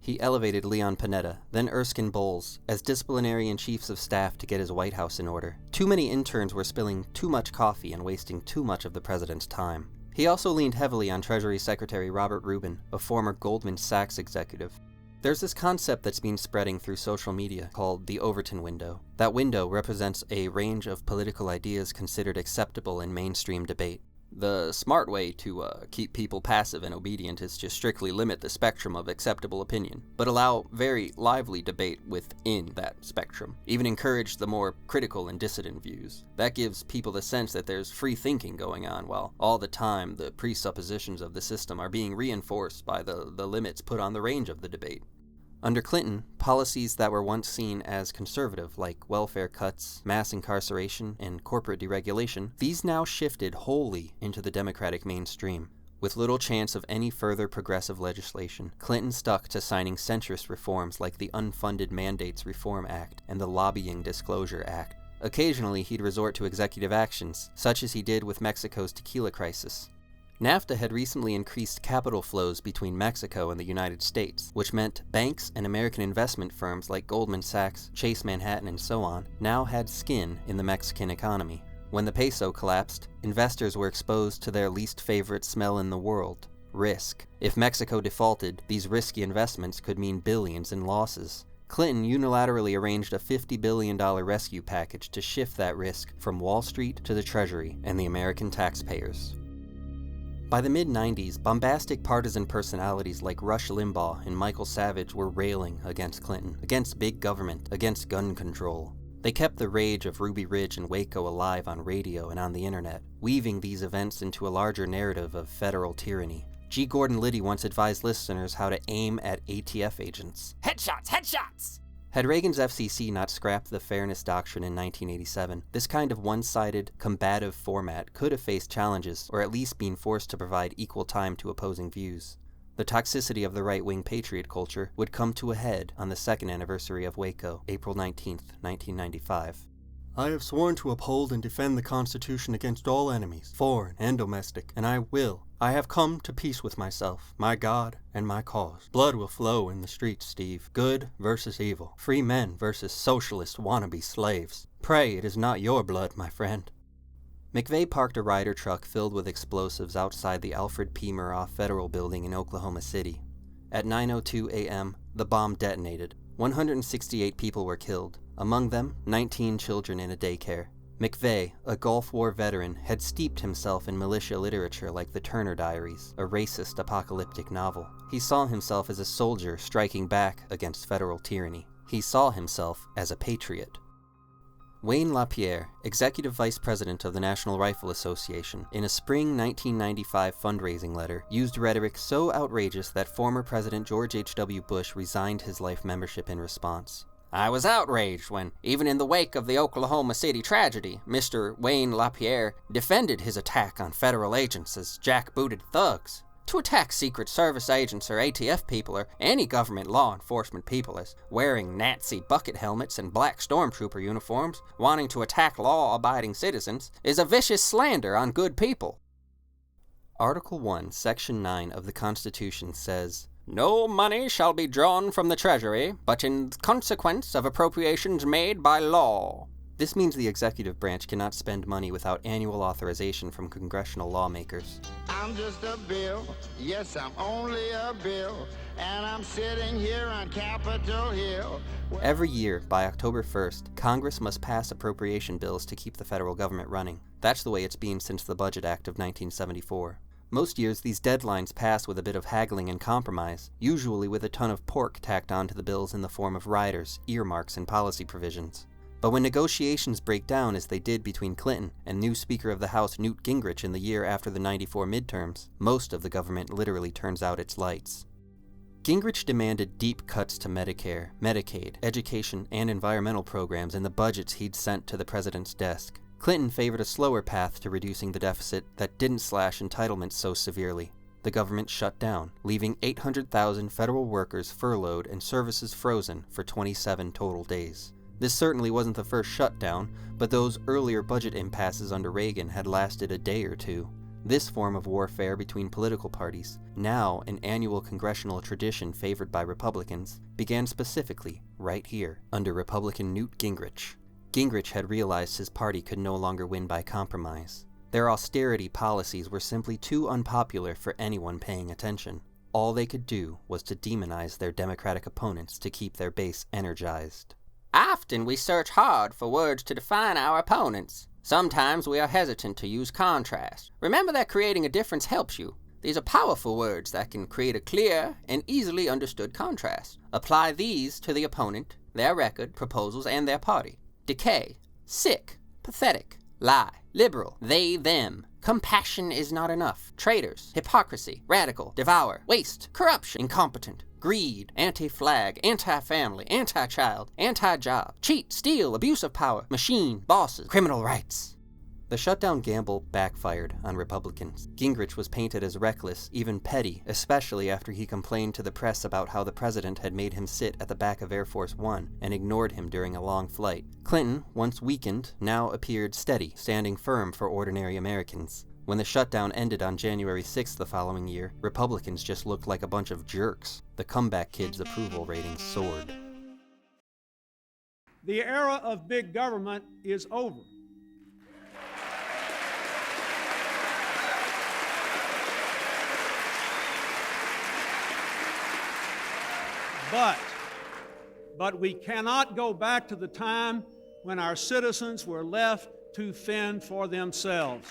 He elevated Leon Panetta, then Erskine Bowles, as disciplinary and chiefs of staff to get his White House in order. Too many interns were spilling too much coffee and wasting too much of the president's time. He also leaned heavily on Treasury Secretary Robert Rubin, a former Goldman Sachs executive. There's this concept that's been spreading through social media called the Overton window. That window represents a range of political ideas considered acceptable in mainstream debate. The smart way to keep people passive and obedient is to strictly limit the spectrum of acceptable opinion, but allow very lively debate within that spectrum. Even encourage the more critical and dissident views. That gives people the sense that there's free thinking going on, while all the time the presuppositions of the system are being reinforced by the limits put on the range of the debate. Under Clinton, policies that were once seen as conservative, like welfare cuts, mass incarceration, and corporate deregulation, these now shifted wholly into the Democratic mainstream. With little chance of any further progressive legislation, Clinton stuck to signing centrist reforms like the Unfunded Mandates Reform Act and the Lobbying Disclosure Act. Occasionally, he'd resort to executive actions, such as he did with Mexico's tequila crisis. NAFTA had recently increased capital flows between Mexico and the United States, which meant banks and American investment firms like Goldman Sachs, Chase Manhattan, and so on now had skin in the Mexican economy. When the peso collapsed, investors were exposed to their least favorite smell in the world: risk. If Mexico defaulted, these risky investments could mean billions in losses. Clinton unilaterally arranged a $50 billion rescue package to shift that risk from Wall Street to the Treasury and the American taxpayers. By the mid-90s, bombastic partisan personalities like Rush Limbaugh and Michael Savage were railing against Clinton, against big government, against gun control. They kept the rage of Ruby Ridge and Waco alive on radio and on the internet, weaving these events into a larger narrative of federal tyranny. G. Gordon Liddy once advised listeners how to aim at ATF agents. Headshots! Headshots! Had Reagan's FCC not scrapped the Fairness Doctrine in 1987, this kind of one-sided, combative format could have faced challenges, or at least been forced to provide equal time to opposing views. The toxicity of the right-wing patriot culture would come to a head on the second anniversary of Waco, April 19, 1995. I have sworn to uphold and defend the Constitution against all enemies, foreign and domestic, and I will. I have come to peace with myself, my God, and my cause. Blood will flow in the streets, Steve. Good versus evil. Free men versus socialist wannabe slaves. Pray it is not your blood, my friend. McVeigh parked a Ryder truck filled with explosives outside the Alfred P. Murrah Federal Building in Oklahoma City. At 9:02 a.m., the bomb detonated. 168 people were killed, among them 19 children in a daycare. McVeigh, a Gulf War veteran, had steeped himself in militia literature like the Turner Diaries, a racist apocalyptic novel. He saw himself as a soldier striking back against federal tyranny. He saw himself as a patriot. Wayne LaPierre, executive vice president of the National Rifle Association, in a spring 1995 fundraising letter, used rhetoric so outrageous that former President George H.W. Bush resigned his life membership in response. I was outraged when, even in the wake of the Oklahoma City tragedy, Mr. Wayne LaPierre defended his attack on federal agents as jackbooted thugs. To attack Secret Service agents or ATF people or any government law enforcement people as wearing Nazi bucket helmets and black stormtrooper uniforms, wanting to attack law-abiding citizens, is a vicious slander on good people. Article 1, Section 9 of the Constitution says, No money shall be drawn from the Treasury, but in consequence of appropriations made by law. This means the executive branch cannot spend money without annual authorization from congressional lawmakers. I'm just a bill, yes, I'm only a bill, and I'm sitting here on Capitol Hill. Every year, by October 1st, Congress must pass appropriation bills to keep the federal government running. That's the way it's been since the Budget Act of 1974. Most years, these deadlines pass with a bit of haggling and compromise, usually with a ton of pork tacked onto the bills in the form of riders, earmarks, and policy provisions. But when negotiations break down as they did between Clinton and new Speaker of the House Newt Gingrich in the year after the '94 midterms, most of the government literally turns out its lights. Gingrich demanded deep cuts to Medicare, Medicaid, education, and environmental programs in the budgets he'd sent to the president's desk. Clinton favored a slower path to reducing the deficit that didn't slash entitlements so severely. The government shut down, leaving 800,000 federal workers furloughed and services frozen for 27 total days. This certainly wasn't the first shutdown, but those earlier budget impasses under Reagan had lasted a day or two. This form of warfare between political parties, now an annual congressional tradition favored by Republicans, began specifically right here under Republican Newt Gingrich. Gingrich had realized his party could no longer win by compromise. Their austerity policies were simply too unpopular for anyone paying attention. All they could do was to demonize their Democratic opponents to keep their base energized. Often we search hard for words to define our opponents. Sometimes we are hesitant to use contrast. Remember that creating a difference helps you. These are powerful words that can create a clear and easily understood contrast. Apply these to the opponent, their record, proposals, and their party. Decay, sick, pathetic, lie, liberal, they, them. Compassion is not enough. Traitors, hypocrisy, radical, devour, waste, corruption, incompetent, greed, anti-flag, anti-family, anti-child, anti-job, cheat, steal, abuse of power, machine, bosses, criminal rights. The shutdown gamble backfired on Republicans. Gingrich was painted as reckless, even petty, especially after he complained to the press about how the president had made him sit at the back of Air Force One and ignored him during a long flight. Clinton, once weakened, now appeared steady, standing firm for ordinary Americans. When the shutdown ended on January 6th the following year, Republicans just looked like a bunch of jerks. The comeback kids' approval ratings soared. The era of big government is over. But we cannot go back to the time when our citizens were left to fend for themselves.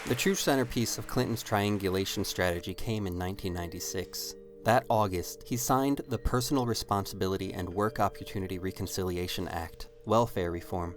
The true centerpiece of Clinton's triangulation strategy came in 1996. That August, he signed the Personal Responsibility and Work Opportunity Reconciliation Act, welfare reform.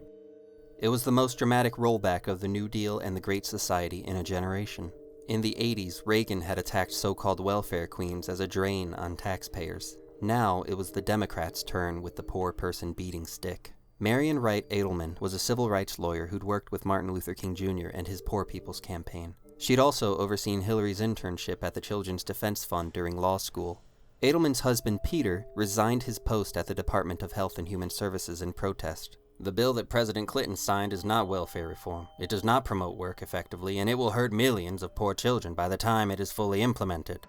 It was the most dramatic rollback of the New Deal and the Great Society in a generation. In the 80s, Reagan had attacked so-called welfare queens as a drain on taxpayers. Now it was the Democrats' turn with the poor person beating stick. Marion Wright Edelman was a civil rights lawyer who'd worked with Martin Luther King Jr. and his Poor People's Campaign. She'd also overseen Hillary's internship at the Children's Defense Fund during law school. Edelman's husband, Peter, resigned his post at the Department of Health and Human Services in protest. The bill that President Clinton signed is not welfare reform. It does not promote work effectively, and it will hurt millions of poor children by the time it is fully implemented.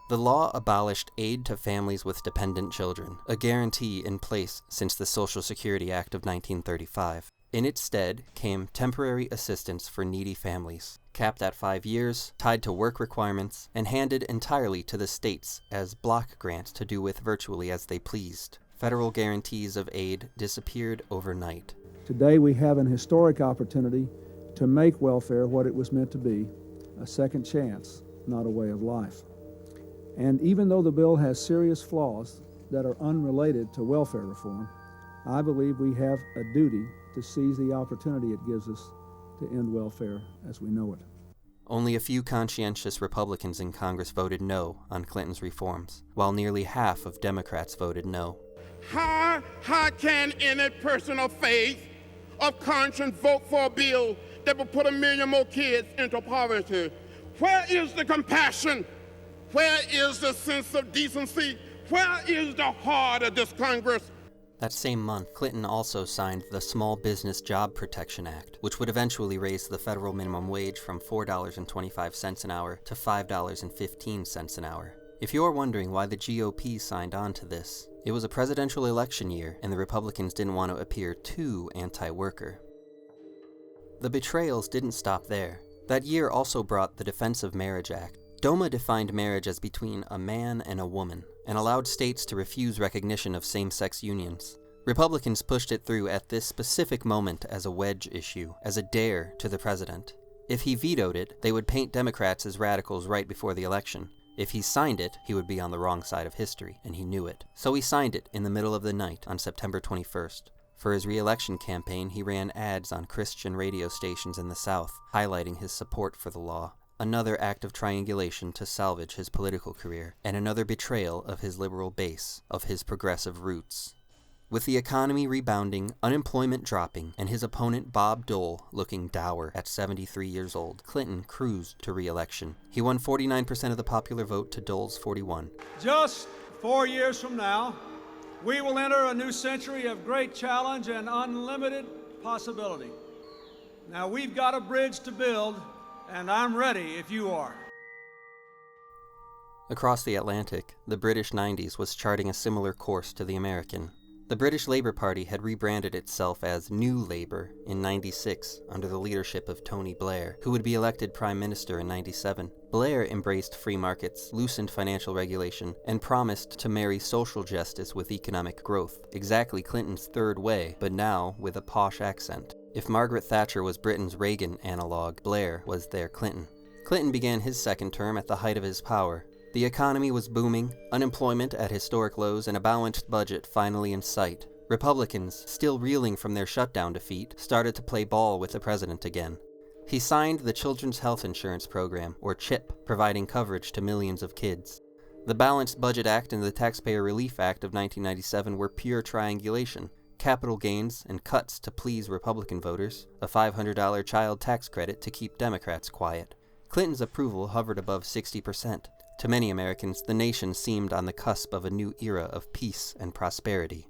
The law abolished aid to families with dependent children, a guarantee in place since the Social Security Act of 1935. In its stead came temporary assistance for needy families, capped at 5 years, tied to work requirements, and handed entirely to the states as block grants to do with virtually as they pleased. Federal guarantees of aid disappeared overnight. Today we have an historic opportunity to make welfare what it was meant to be, a second chance, not a way of life. And even though the bill has serious flaws that are unrelated to welfare reform, I believe we have a duty to seize the opportunity it gives us to end welfare as we know it. Only a few conscientious Republicans in Congress voted no on Clinton's reforms, while nearly half of Democrats voted no. How can any person of faith, of conscience, vote for a bill that will put 1 million more kids into poverty? Where is the compassion? Where is the sense of decency? Where is the heart of this Congress? That same month, Clinton also signed the Small Business Job Protection Act, which would eventually raise the federal minimum wage from $4.25 an hour to $5.15 an hour. If you're wondering why the GOP signed on to this, it was a presidential election year, and the Republicans didn't want to appear too anti-worker. The betrayals didn't stop there. That year also brought the Defense of Marriage Act. DOMA defined marriage as between a man and a woman, and allowed states to refuse recognition of same-sex unions. Republicans pushed it through at this specific moment as a wedge issue, as a dare to the president. If he vetoed it, they would paint Democrats as radicals right before the election. If he signed it, he would be on the wrong side of history, and he knew it. So he signed it in the middle of the night on September 21st. For his re-election campaign, he ran ads on Christian radio stations in the South, highlighting his support for the law. Another act of triangulation to salvage his political career, and another betrayal of his liberal base, of his progressive roots. With the economy rebounding, unemployment dropping, and his opponent Bob Dole looking dour at 73 years old, Clinton cruised to re-election. He won 49% of the popular vote to Dole's 41%. Just 4 years from now, we will enter a new century of great challenge and unlimited possibility. Now we've got a bridge to build, and I'm ready if you are. Across the Atlantic, the British 90s was charting a similar course to the American. The British Labour Party had rebranded itself as New Labour in 96 under the leadership of Tony Blair, who would be elected Prime Minister in 97. Blair embraced free markets, loosened financial regulation, and promised to marry social justice with economic growth, exactly Clinton's third way, but now with a posh accent. If Margaret Thatcher was Britain's Reagan analog, Blair was their Clinton. Clinton began his second term at the height of his power. The economy was booming, unemployment at historic lows, and a balanced budget finally in sight. Republicans, still reeling from their shutdown defeat, started to play ball with the president again. He signed the Children's Health Insurance Program, or CHIP, providing coverage to millions of kids. The Balanced Budget Act and the Taxpayer Relief Act of 1997 were pure triangulation. Capital gains and cuts to please Republican voters, a $500 child tax credit to keep Democrats quiet. Clinton's approval hovered above 60%. To many Americans, the nation seemed on the cusp of a new era of peace and prosperity.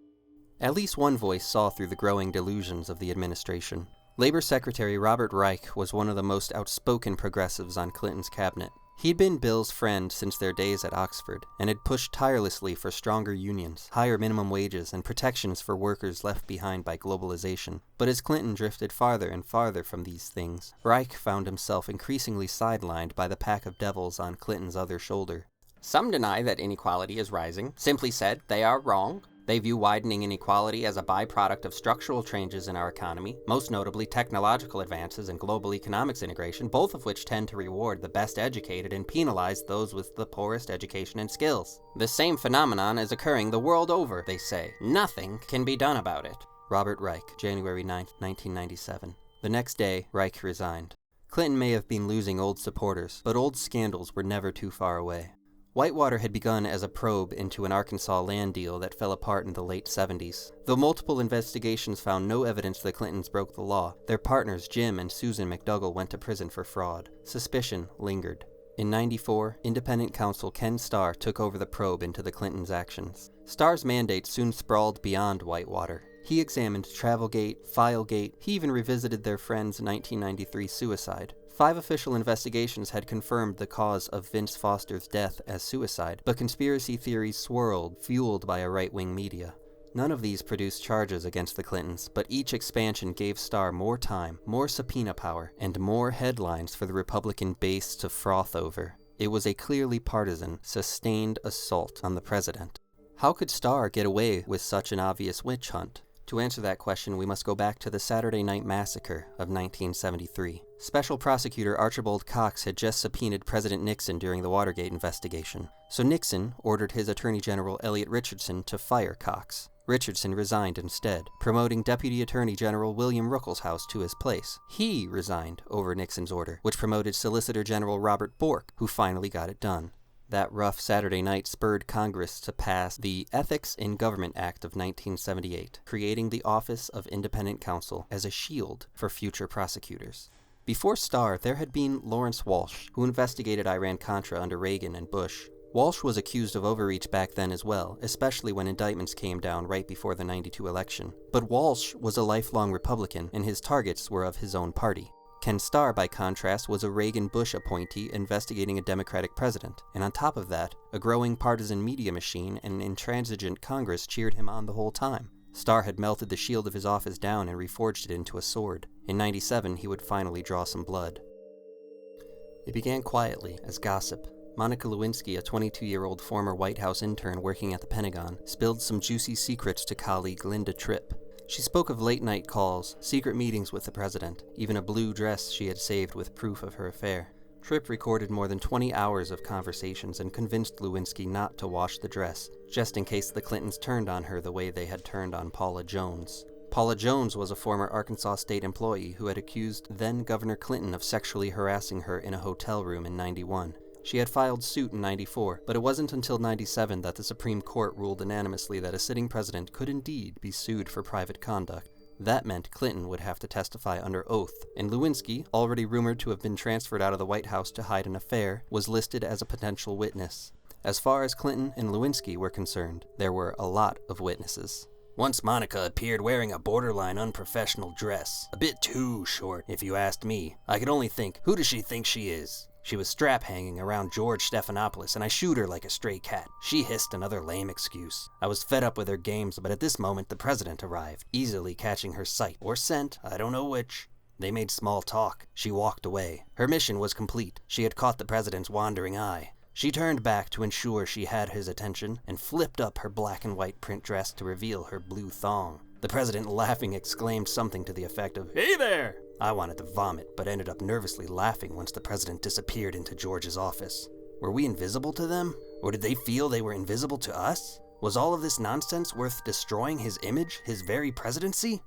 At least one voice saw through the growing delusions of the administration. Labor Secretary Robert Reich was one of the most outspoken progressives on Clinton's cabinet. He'd been Bill's friend since their days at Oxford, and had pushed tirelessly for stronger unions, higher minimum wages, and protections for workers left behind by globalization. But as Clinton drifted farther and farther from these things, Reich found himself increasingly sidelined by the pack of devils on Clinton's other shoulder. Some deny that inequality is rising. Simply said, they are wrong. They view widening inequality as a byproduct of structural changes in our economy, most notably technological advances and global economics integration, both of which tend to reward the best educated and penalize those with the poorest education and skills. The same phenomenon is occurring the world over, they say. Nothing can be done about it. Robert Reich, January 9, 1997. The next day, Reich resigned. Clinton may have been losing old supporters, but old scandals were never too far away. Whitewater had begun as a probe into an Arkansas land deal that fell apart in the late 70s. Though multiple investigations found no evidence the Clintons broke the law, their partners Jim and Susan McDougall went to prison for fraud. Suspicion lingered. In '94, independent counsel Ken Starr took over the probe into the Clintons' actions. Starr's mandate soon sprawled beyond Whitewater. He examined Travelgate, Filegate, he even revisited their friend's 1993 suicide. 5 official investigations had confirmed the cause of Vince Foster's death as suicide, but conspiracy theories swirled, fueled by a right-wing media. None of these produced charges against the Clintons, but each expansion gave Starr more time, more subpoena power, and more headlines for the Republican base to froth over. It was a clearly partisan, sustained assault on the president. How could Starr get away with such an obvious witch hunt? To answer that question, we must go back to the Saturday Night Massacre of 1973. Special Prosecutor Archibald Cox had just subpoenaed President Nixon during the Watergate investigation. So Nixon ordered his Attorney General Elliot Richardson to fire Cox. Richardson resigned instead, promoting Deputy Attorney General William Ruckelshaus to his place. He resigned over Nixon's order, which promoted Solicitor General Robert Bork, who finally got it done. That rough Saturday night spurred Congress to pass the Ethics in Government Act of 1978, creating the Office of Independent Counsel as a shield for future prosecutors. Before Starr, there had been Lawrence Walsh, who investigated Iran-Contra under Reagan and Bush. Walsh was accused of overreach back then as well, especially when indictments came down right before the '92 election. But Walsh was a lifelong Republican, and his targets were of his own party. Ken Starr, by contrast, was a Reagan-Bush appointee investigating a Democratic president, and on top of that, a growing partisan media machine and an intransigent Congress cheered him on the whole time. Starr had melted the shield of his office down and reforged it into a sword. In '97, he would finally draw some blood. It began quietly, as gossip. Monica Lewinsky, a 22-year-old former White House intern working at the Pentagon, spilled some juicy secrets to colleague Linda Tripp. She spoke of late-night calls, secret meetings with the president, even a blue dress she had saved with proof of her affair. Tripp recorded more than 20 hours of conversations and convinced Lewinsky not to wash the dress, just in case the Clintons turned on her the way they had turned on Paula Jones. Paula Jones was a former Arkansas state employee who had accused then-Governor Clinton of sexually harassing her in a hotel room in '91. She had filed suit in '94, but it wasn't until '97 that the Supreme Court ruled unanimously that a sitting president could indeed be sued for private conduct. That meant Clinton would have to testify under oath, and Lewinsky, already rumored to have been transferred out of the White House to hide an affair, was listed as a potential witness. As far as Clinton and Lewinsky were concerned, there were a lot of witnesses. Once Monica appeared wearing a borderline unprofessional dress. A bit too short, if you asked me. I could only think, who does she think she is? She was strap hanging around George Stephanopoulos, and I shooed her like a stray cat. She hissed another lame excuse. I was fed up with her games, but at this moment the president arrived, easily catching her sight, or scent, I don't know which. They made small talk. She walked away. Her mission was complete. She had caught the president's wandering eye. She turned back to ensure she had his attention, and flipped up her black and white print dress to reveal her blue thong. The president, laughing, exclaimed something to the effect of, "Hey there!" I wanted to vomit, but ended up nervously laughing once the president disappeared into George's office. Were we invisible to them? Or did they feel they were invisible to us? Was all of this nonsense worth destroying his image, his very presidency?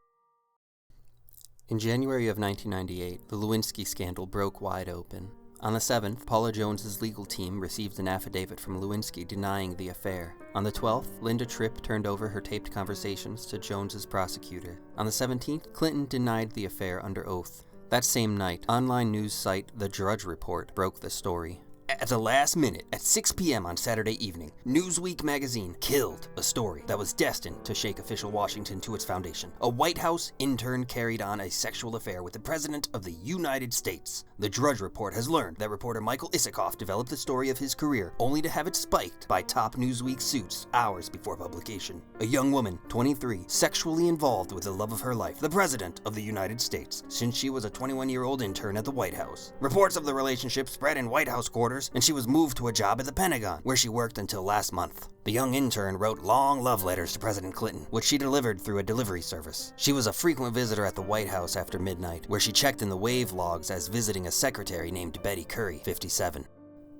In January of 1998, the Lewinsky scandal broke wide open. On the 7th, Paula Jones's legal team received an affidavit from Lewinsky denying the affair. On the 12th, Linda Tripp turned over her taped conversations to Jones's prosecutor. On the 17th, Clinton denied the affair under oath. That same night, online news site The Drudge Report broke the story. At the last minute, at 6 p.m. on Saturday evening, Newsweek magazine killed a story that was destined to shake official Washington to its foundation. A White House intern carried on a sexual affair with the President of the United States. The Drudge Report has learned that reporter Michael Isikoff developed the story of his career, only to have it spiked by top Newsweek suits hours before publication. A young woman, 23, sexually involved with the love of her life, the President of the United States, since she was a 21-year-old intern at the White House. Reports of the relationship spread in White House quarters, and she was moved to a job at the Pentagon, where she worked until last month. The young intern wrote long love letters to President Clinton, which she delivered through a delivery service. She was a frequent visitor at the White House after midnight, where she checked in the wave logs as visiting a secretary named Betty Curry, 57.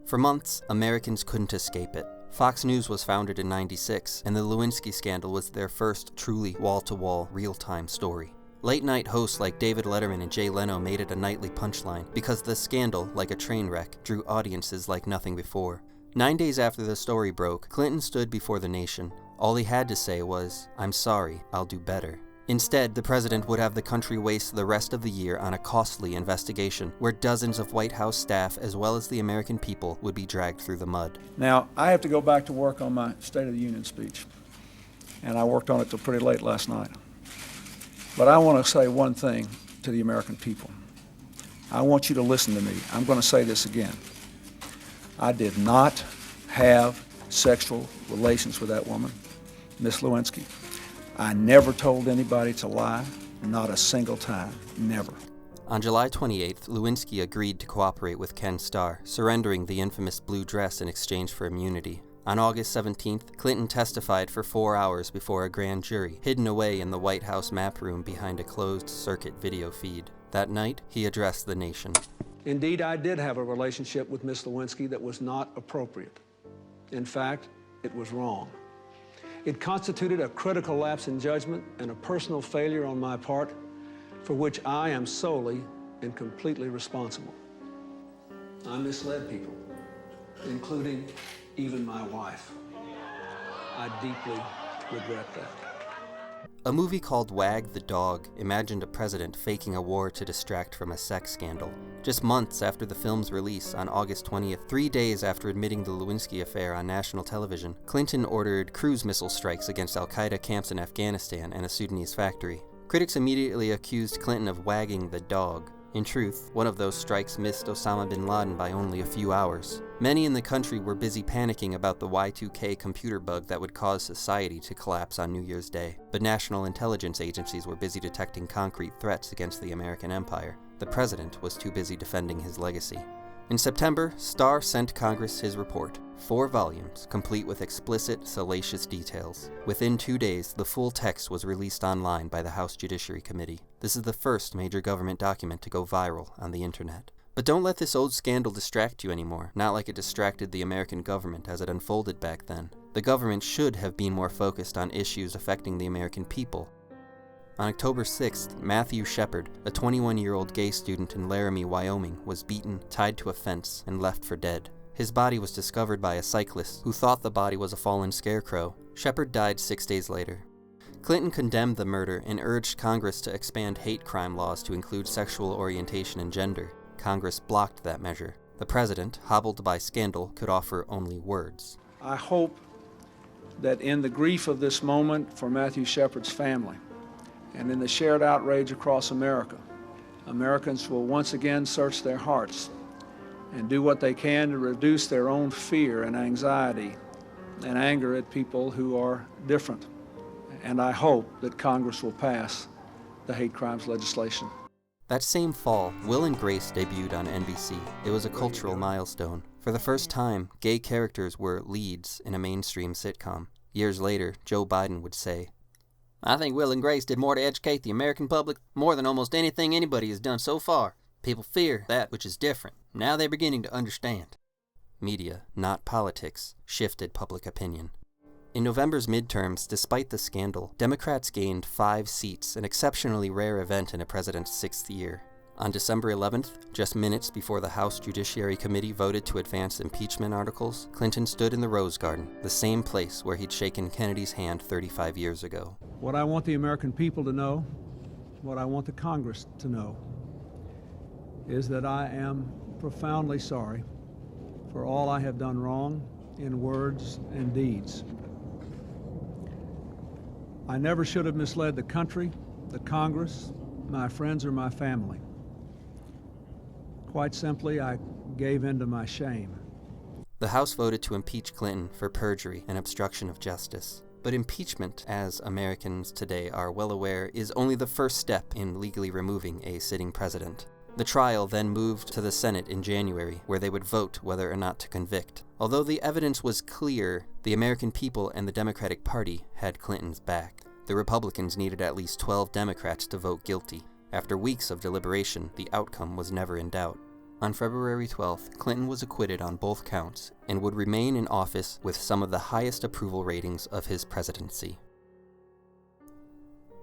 For months, Americans couldn't escape it. Fox News was founded in '96, and the Lewinsky scandal was their first truly wall-to-wall, real-time story. Late-night hosts like David Letterman and Jay Leno made it a nightly punchline because the scandal, like a train wreck, drew audiences like nothing before. 9 days after the story broke, Clinton stood before the nation. All he had to say was, "I'm sorry, I'll do better." Instead, the president would have the country waste the rest of the year on a costly investigation, where dozens of White House staff, as well as the American people, would be dragged through the mud. Now, I have to go back to work on my State of the Union speech, and I worked on it till pretty late last night. But I want to say one thing to the American people. I want you to listen to me. I'm going to say this again. I did not have sexual relations with that woman, Miss Lewinsky. I never told anybody to lie, not a single time, never. On July 28th, Lewinsky agreed to cooperate with Ken Starr, surrendering the infamous blue dress in exchange for immunity. On August 17th, Clinton testified for 4 hours before a grand jury, hidden away in the White House map room behind a closed-circuit video feed. That night, he addressed the nation. Indeed, I did have a relationship with Miss Lewinsky that was not appropriate. In fact, it was wrong. It constituted a critical lapse in judgment and a personal failure on my part, for which I am solely and completely responsible. I misled people, including even my wife. I deeply regret that. A movie called Wag the Dog imagined a president faking a war to distract from a sex scandal. Just months after the film's release on August 20th, 3 days after admitting the Lewinsky affair on national television, Clinton ordered cruise missile strikes against al-Qaeda camps in Afghanistan and a Sudanese factory. Critics immediately accused Clinton of wagging the dog. In truth, one of those strikes missed Osama bin Laden by only a few hours. Many in the country were busy panicking about the Y2K computer bug that would cause society to collapse on New Year's Day. But national intelligence agencies were busy detecting concrete threats against the American empire. The president was too busy defending his legacy. In September, Starr sent Congress his report. 4 volumes, complete with explicit, salacious details. Within 2 days, the full text was released online by the House Judiciary Committee. This is the first major government document to go viral on the internet. But don't let this old scandal distract you anymore, not like it distracted the American government as it unfolded back then. The government should have been more focused on issues affecting the American people. On October 6th, Matthew Shepard, a 21-year-old gay student in Laramie, Wyoming, was beaten, tied to a fence, and left for dead. His body was discovered by a cyclist who thought the body was a fallen scarecrow. Shepard died 6 days later. Clinton condemned the murder and urged Congress to expand hate crime laws to include sexual orientation and gender. Congress blocked that measure. The president, hobbled by scandal, could offer only words. I hope that in the grief of this moment for Matthew Shepard's family and in the shared outrage across America, Americans will once again search their hearts and do what they can to reduce their own fear and anxiety and anger at people who are different. And I hope that Congress will pass the hate crimes legislation. That same fall, Will and Grace debuted on NBC. It was a cultural milestone. For the first time, gay characters were leads in a mainstream sitcom. Years later, Joe Biden would say, "I think Will and Grace did more to educate the American public, more than almost anything anybody has done so far. People fear that which is different. Now they're beginning to understand." Media, not politics, shifted public opinion. In November's midterms, despite the scandal, Democrats gained 5 seats, an exceptionally rare event in a president's 6th year. On December 11th, just minutes before the House Judiciary Committee voted to advance impeachment articles, Clinton stood in the Rose Garden, the same place where he'd shaken Kennedy's hand 35 years ago. What I want the American people to know, what I want the Congress to know, is that I am profoundly sorry for all I have done wrong in words and deeds. I never should have misled the country, the Congress, my friends, or my family. Quite simply, I gave in to my shame. The House voted to impeach Clinton for perjury and obstruction of justice. But impeachment, as Americans today are well aware, is only the first step in legally removing a sitting president. The trial then moved to the Senate in January, where they would vote whether or not to convict. Although the evidence was clear, the American people and the Democratic Party had Clinton's back. The Republicans needed at least 12 Democrats to vote guilty. After weeks of deliberation, the outcome was never in doubt. On February 12th, Clinton was acquitted on both counts and would remain in office with some of the highest approval ratings of his presidency.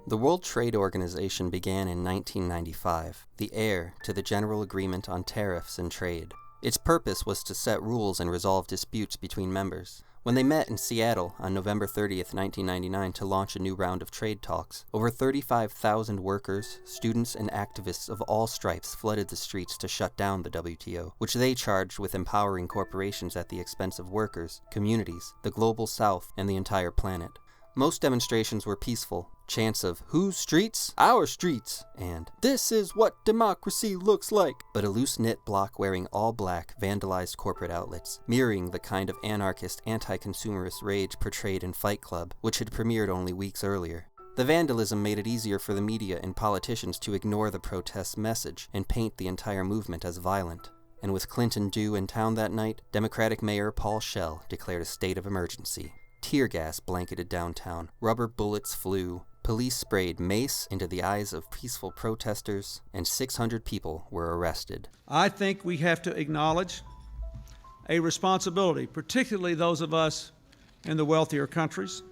The World Trade Organization began in 1995, the heir to the General Agreement on Tariffs and Trade. Its purpose was to set rules and resolve disputes between members. When they met in Seattle on November 30th, 1999 to launch a new round of trade talks, over 35,000 workers, students, and activists of all stripes flooded the streets to shut down the WTO, which they charged with empowering corporations at the expense of workers, communities, the global south, and the entire planet. Most demonstrations were peaceful. Chants of, "Whose streets? Our streets!" and "This is what democracy looks like!" But a loose-knit bloc wearing all black vandalized corporate outlets, mirroring the kind of anarchist, anti-consumerist rage portrayed in Fight Club, which had premiered only weeks earlier. The vandalism made it easier for the media and politicians to ignore the protest's message and paint the entire movement as violent. And with Clinton due in town that night, Democratic Mayor Paul Schell declared a state of emergency. Tear gas blanketed downtown, rubber bullets flew, police sprayed mace into the eyes of peaceful protesters, and 600 people were arrested. I think we have to acknowledge a responsibility, particularly those of us in the wealthier countries,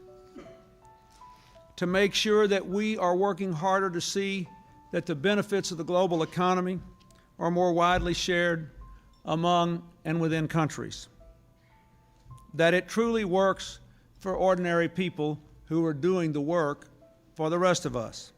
to make sure that we are working harder to see that the benefits of the global economy are more widely shared among and within countries, that it truly works for ordinary people who are doing the work for the rest of us.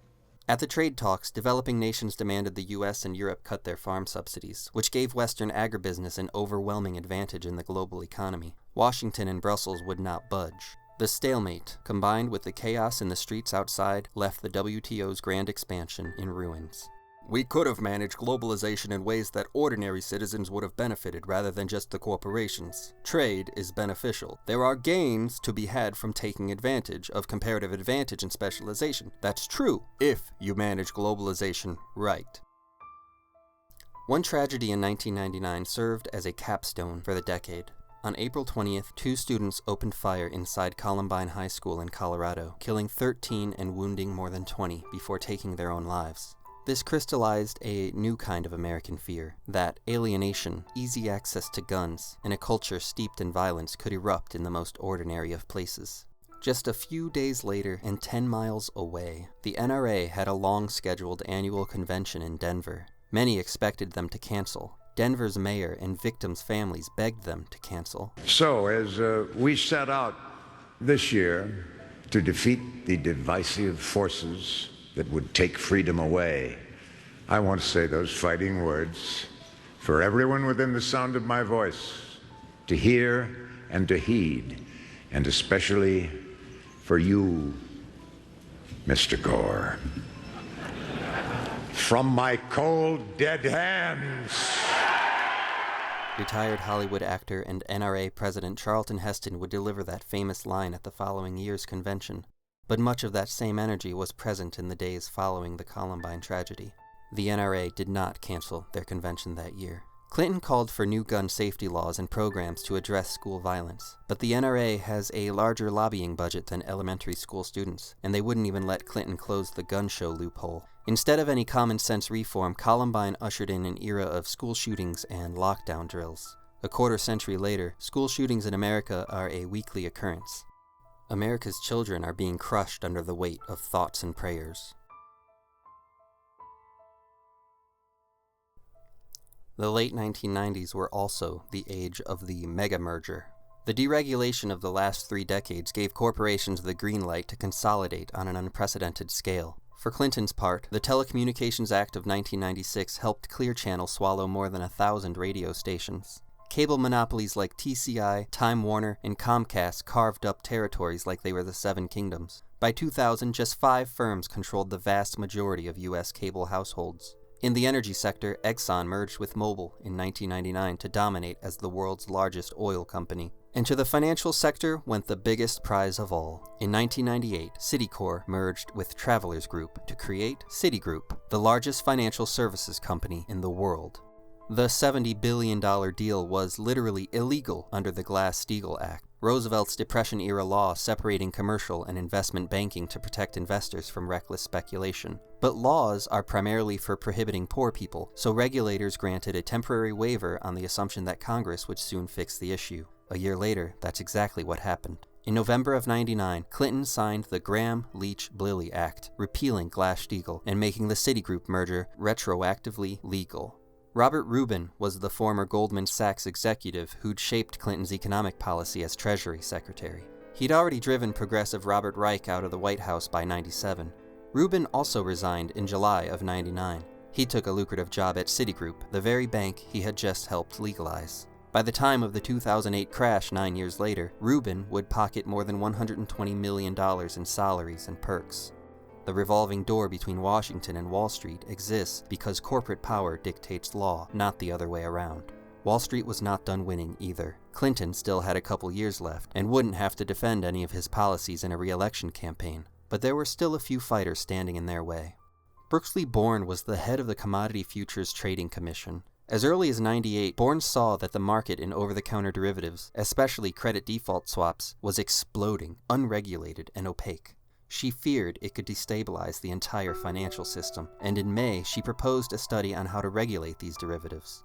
At the trade talks, developing nations demanded the U.S. and Europe cut their farm subsidies, which gave Western agribusiness an overwhelming advantage in the global economy. Washington and Brussels would not budge. The stalemate, combined with the chaos in the streets outside, left the WTO's grand expansion in ruins. "We could have managed globalization in ways that ordinary citizens would have benefited rather than just the corporations. Trade is beneficial. There are gains to be had from taking advantage of comparative advantage and specialization. That's true, if you manage globalization right." One tragedy in 1999 served as a capstone for the decade. On April 20th, 2 students opened fire inside Columbine High School in Colorado, killing 13 and wounding more than 20 before taking their own lives. This crystallized a new kind of American fear, that alienation, easy access to guns, and a culture steeped in violence could erupt in the most ordinary of places. Just a few days later, and 10 miles away, the NRA had a long-scheduled annual convention in Denver. Many expected them to cancel. Denver's mayor and victims' families begged them to cancel. So, as we set out this year to defeat the divisive forces that would take freedom away, I want to say those fighting words for everyone within the sound of my voice to hear and to heed. and especially for you, Mr. Gore. From my cold, dead hands. Retired Hollywood actor and NRA President Charlton Heston would deliver that famous line at the following year's convention, but much of that same energy was present in the days following the Columbine tragedy. The NRA did not cancel their convention that year. Clinton called for new gun safety laws and programs to address school violence, but the NRA has a larger lobbying budget than elementary school students, and they wouldn't even let Clinton close the gun show loophole. Instead of any common-sense reform, Columbine ushered in an era of school shootings and lockdown drills. A quarter-century later, school shootings in America are a weekly occurrence. America's children are being crushed under the weight of thoughts and prayers. The late 1990s were also the age of the mega-merger. The deregulation of the last 3 decades gave corporations the green light to consolidate on an unprecedented scale. For Clinton's part, the Telecommunications Act of 1996 helped Clear Channel swallow more than 1,000 radio stations. Cable monopolies like TCI, Time Warner, and Comcast carved up territories like they were the Seven Kingdoms. By 2000, just 5 firms controlled the vast majority of U.S. cable households. In the energy sector, Exxon merged with Mobil in 1999 to dominate as the world's largest oil company. And to the financial sector went the biggest prize of all. In 1998, Citicorp merged with Travelers Group to create Citigroup, the largest financial services company in the world. The $70 billion deal was literally illegal under the Glass-Steagall Act, Roosevelt's Depression-era law separating commercial and investment banking to protect investors from reckless speculation. But laws are primarily for prohibiting poor people, so regulators granted a temporary waiver on the assumption that Congress would soon fix the issue. A year later, that's exactly what happened. In November of '99, Clinton signed the Graham-Leach-Bliley Act, repealing Glass-Steagall and making the Citigroup merger retroactively legal. Robert Rubin was the former Goldman Sachs executive who'd shaped Clinton's economic policy as Treasury Secretary. He'd already driven progressive Robert Reich out of the White House by '97. Rubin also resigned in July of '99. He took a lucrative job at Citigroup, the very bank he had just helped legalize. By the time of the 2008 crash 9 years later, Rubin would pocket more than $120 million in salaries and perks. The revolving door between Washington and Wall Street exists because corporate power dictates law, not the other way around. Wall Street was not done winning either. Clinton still had a couple years left and wouldn't have to defend any of his policies in a re-election campaign, but there were still a few fighters standing in their way. Brooksley Born was the head of the Commodity Futures Trading Commission. As early as '98, Born saw that the market in over-the-counter derivatives, especially credit default swaps, was exploding, unregulated, and opaque. She feared it could destabilize the entire financial system, and in May, she proposed a study on how to regulate these derivatives.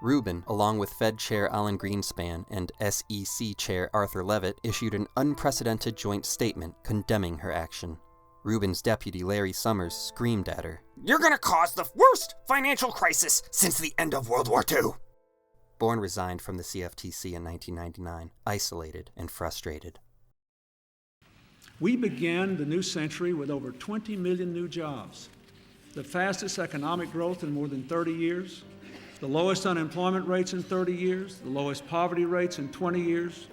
Rubin, along with Fed Chair Alan Greenspan and SEC Chair Arthur Levitt, issued an unprecedented joint statement condemning her action. Rubin's deputy Larry Summers screamed at her, "You're gonna cause the worst financial crisis since the end of World War II." Born resigned from the CFTC in 1999, isolated and frustrated. We began the new century with over 20 million new jobs, the fastest economic growth in more than 30 years, the lowest unemployment rates in 30 years, the lowest poverty rates in 20 years,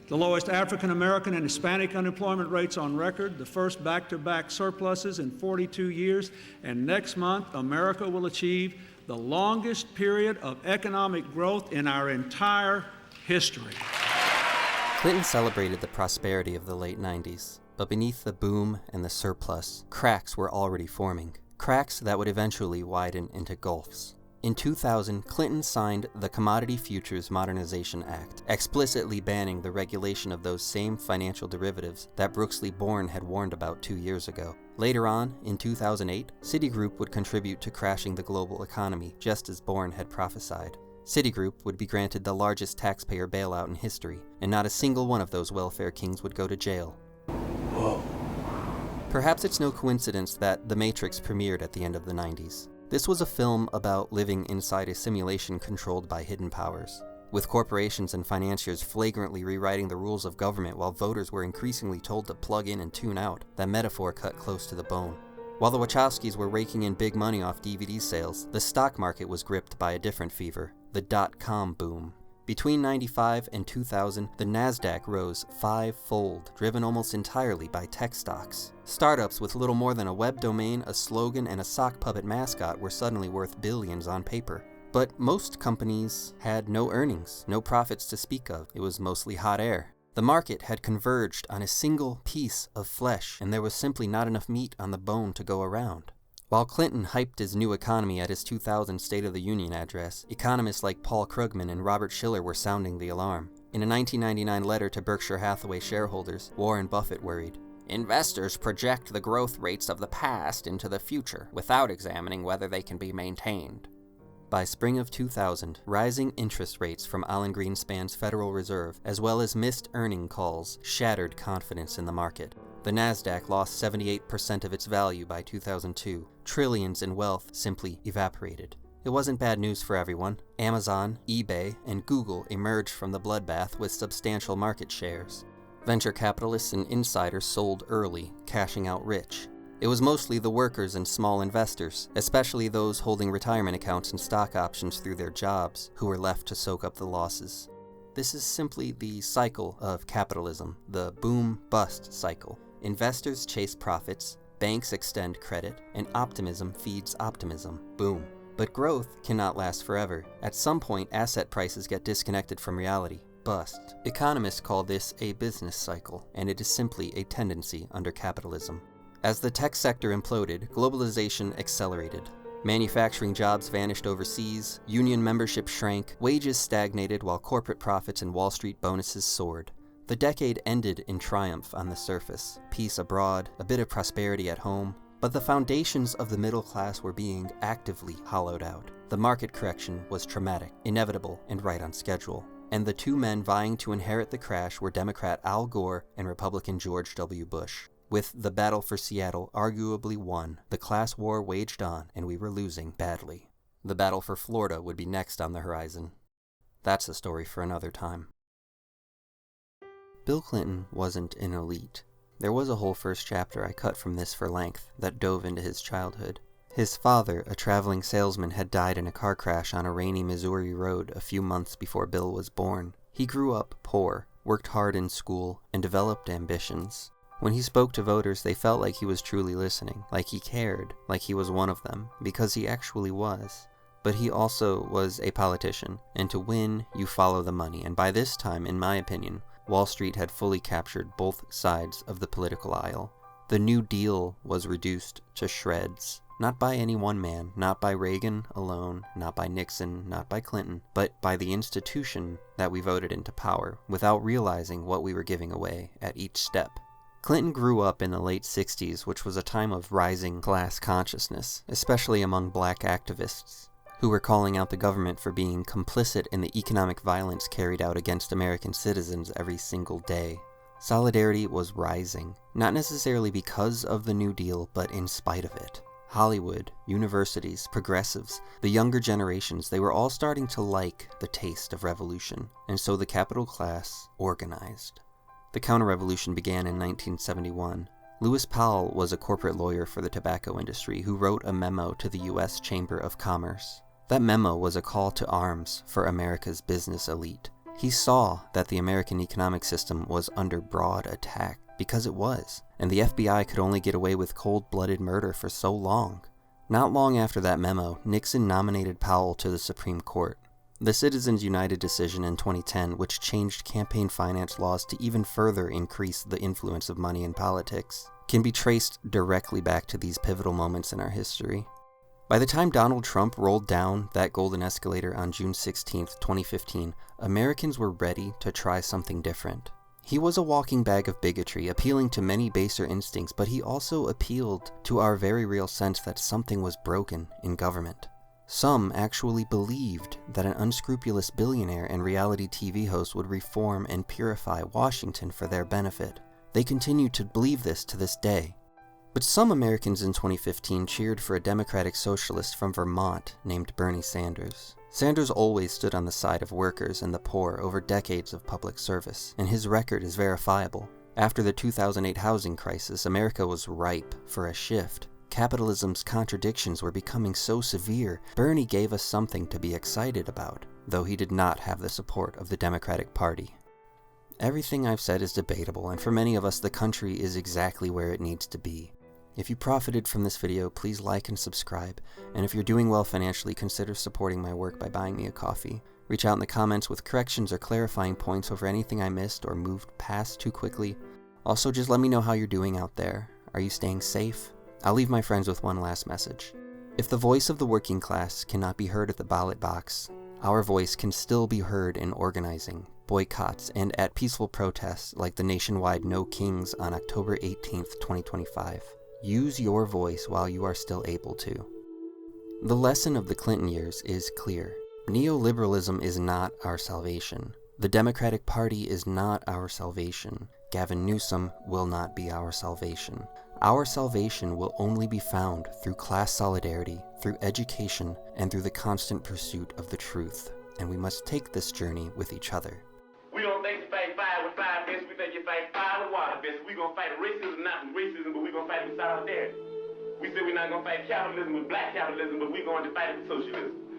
the lowest African American and Hispanic unemployment rates on record, the first back-to-back surpluses in 42 years, and next month, America will achieve the longest period of economic growth in our entire history. Clinton celebrated the prosperity of the late 90s, but beneath the boom and the surplus, cracks were already forming, cracks that would eventually widen into gulfs. In 2000, Clinton signed the Commodity Futures Modernization Act, explicitly banning the regulation of those same financial derivatives that Brooksley Born had warned about 2 years ago. Later on, in 2008, Citigroup would contribute to crashing the global economy, just as Born had prophesied. Citigroup would be granted the largest taxpayer bailout in history, and not a single one of those welfare kings would go to jail. Whoa. Perhaps it's no coincidence that The Matrix premiered at the end of the 90s. This was a film about living inside a simulation controlled by hidden powers, with corporations and financiers flagrantly rewriting the rules of government while voters were increasingly told to plug in and tune out. That metaphor cut close to the bone. While the Wachowskis were raking in big money off DVD sales, the stock market was gripped by a different fever, the dot-com boom. Between 95 and 2000, the NASDAQ rose 5-fold, driven almost entirely by tech stocks. Startups with little more than a web domain, a slogan, and a sock puppet mascot were suddenly worth billions on paper. But most companies had no earnings, no profits to speak of. It was mostly hot air. The market had converged on a single piece of flesh, and there was simply not enough meat on the bone to go around. While Clinton hyped his new economy at his 2000 State of the Union address, economists like Paul Krugman and Robert Shiller were sounding the alarm. In a 1999 letter to Berkshire Hathaway shareholders, Warren Buffett worried, "Investors project the growth rates of the past into the future without examining whether they can be maintained." By spring of 2000, rising interest rates from Alan Greenspan's Federal Reserve, as well as missed earning calls, shattered confidence in the market. The NASDAQ lost 78% of its value by 2002. Trillions in wealth simply evaporated. It wasn't bad news for everyone. Amazon, eBay, and Google emerged from the bloodbath with substantial market shares. Venture capitalists and insiders sold early, cashing out rich. It was mostly the workers and small investors, especially those holding retirement accounts and stock options through their jobs, who were left to soak up the losses. This is simply the cycle of capitalism, the boom-bust cycle. Investors chase profits, banks extend credit, and optimism feeds optimism. Boom. But growth cannot last forever. At some point, asset prices get disconnected from reality. Bust. Economists call this a business cycle, and it is simply a tendency under capitalism. As the tech sector imploded, globalization accelerated. Manufacturing jobs vanished overseas, union membership shrank, wages stagnated while corporate profits and Wall Street bonuses soared. The decade ended in triumph on the surface, peace abroad, a bit of prosperity at home, but the foundations of the middle class were being actively hollowed out. The market correction was traumatic, inevitable, and right on schedule. And the two men vying to inherit the crash were Democrat Al Gore and Republican George W. Bush. With the battle for Seattle arguably won, the class war waged on, and we were losing badly. The battle for Florida would be next on the horizon. That's a story for another time. Bill Clinton wasn't an elite. There was a whole first chapter I cut from this for length that dove into his childhood. His father, a traveling salesman, had died in a car crash on a rainy Missouri road a few months before Bill was born. He grew up poor, worked hard in school, and developed ambitions. When he spoke to voters, they felt like he was truly listening, like he cared, like he was one of them, because he actually was. But he also was a politician, and to win, you follow the money, and by this time, in my opinion, Wall Street had fully captured both sides of the political aisle. The New Deal was reduced to shreds, not by any one man, not by Reagan alone, not by Nixon, not by Clinton, but by the institution that we voted into power, without realizing what we were giving away at each step. Clinton grew up in the late 60s, which was a time of rising class consciousness, especially among black activists, who were calling out the government for being complicit in the economic violence carried out against American citizens every single day. Solidarity was rising, not necessarily because of the New Deal, but in spite of it. Hollywood, universities, progressives, the younger generations, they were all starting to like the taste of revolution, and so the capital class organized. The counter-revolution began in 1971. Lewis Powell was a corporate lawyer for the tobacco industry who wrote a memo to the U.S. Chamber of Commerce. That memo was a call to arms for America's business elite. He saw that the American economic system was under broad attack, because it was, and the FBI could only get away with cold-blooded murder for so long. Not long after that memo, Nixon nominated Powell to the Supreme Court. The Citizens United decision in 2010, which changed campaign finance laws to even further increase the influence of money in politics, can be traced directly back to these pivotal moments in our history. By the time Donald Trump rolled down that golden escalator on June 16, 2015, Americans were ready to try something different. He was a walking bag of bigotry, appealing to many baser instincts, but he also appealed to our very real sense that something was broken in government. Some actually believed that an unscrupulous billionaire and reality TV host would reform and purify Washington for their benefit. They continue to believe this to this day. But some Americans in 2015 cheered for a democratic socialist from Vermont named Bernie Sanders. Sanders always stood on the side of workers and the poor over decades of public service, and his record is verifiable. After the 2008 housing crisis, America was ripe for a shift. Capitalism's contradictions were becoming so severe, Bernie gave us something to be excited about, though he did not have the support of the Democratic Party. Everything I've said is debatable, and for many of us, the country is exactly where it needs to be. If you profited from this video, please like and subscribe, and if you're doing well financially, consider supporting my work by buying me a coffee. Reach out in the comments with corrections or clarifying points over anything I missed or moved past too quickly. Also, just let me know how you're doing out there. Are you staying safe? I'll leave my friends with one last message. If the voice of the working class cannot be heard at the ballot box, our voice can still be heard in organizing, boycotts, and at peaceful protests like the nationwide No Kings on October 18th, 2025. Use your voice while you are still able to. The lesson of the Clinton years is clear. Neoliberalism is not our salvation. The Democratic Party is not our salvation. Gavin Newsom will not be our salvation. Our salvation will only be found through class solidarity, through education, and through the constant pursuit of the truth. And we must take this journey with each other. We don't think you fight fire with fire fists, we think you fight fire with water fists. We're going to fight racism, not with racism, but we're going to fight with solidarity. We said we're not going to fight capitalism with black capitalism, but we're going to fight it with socialism.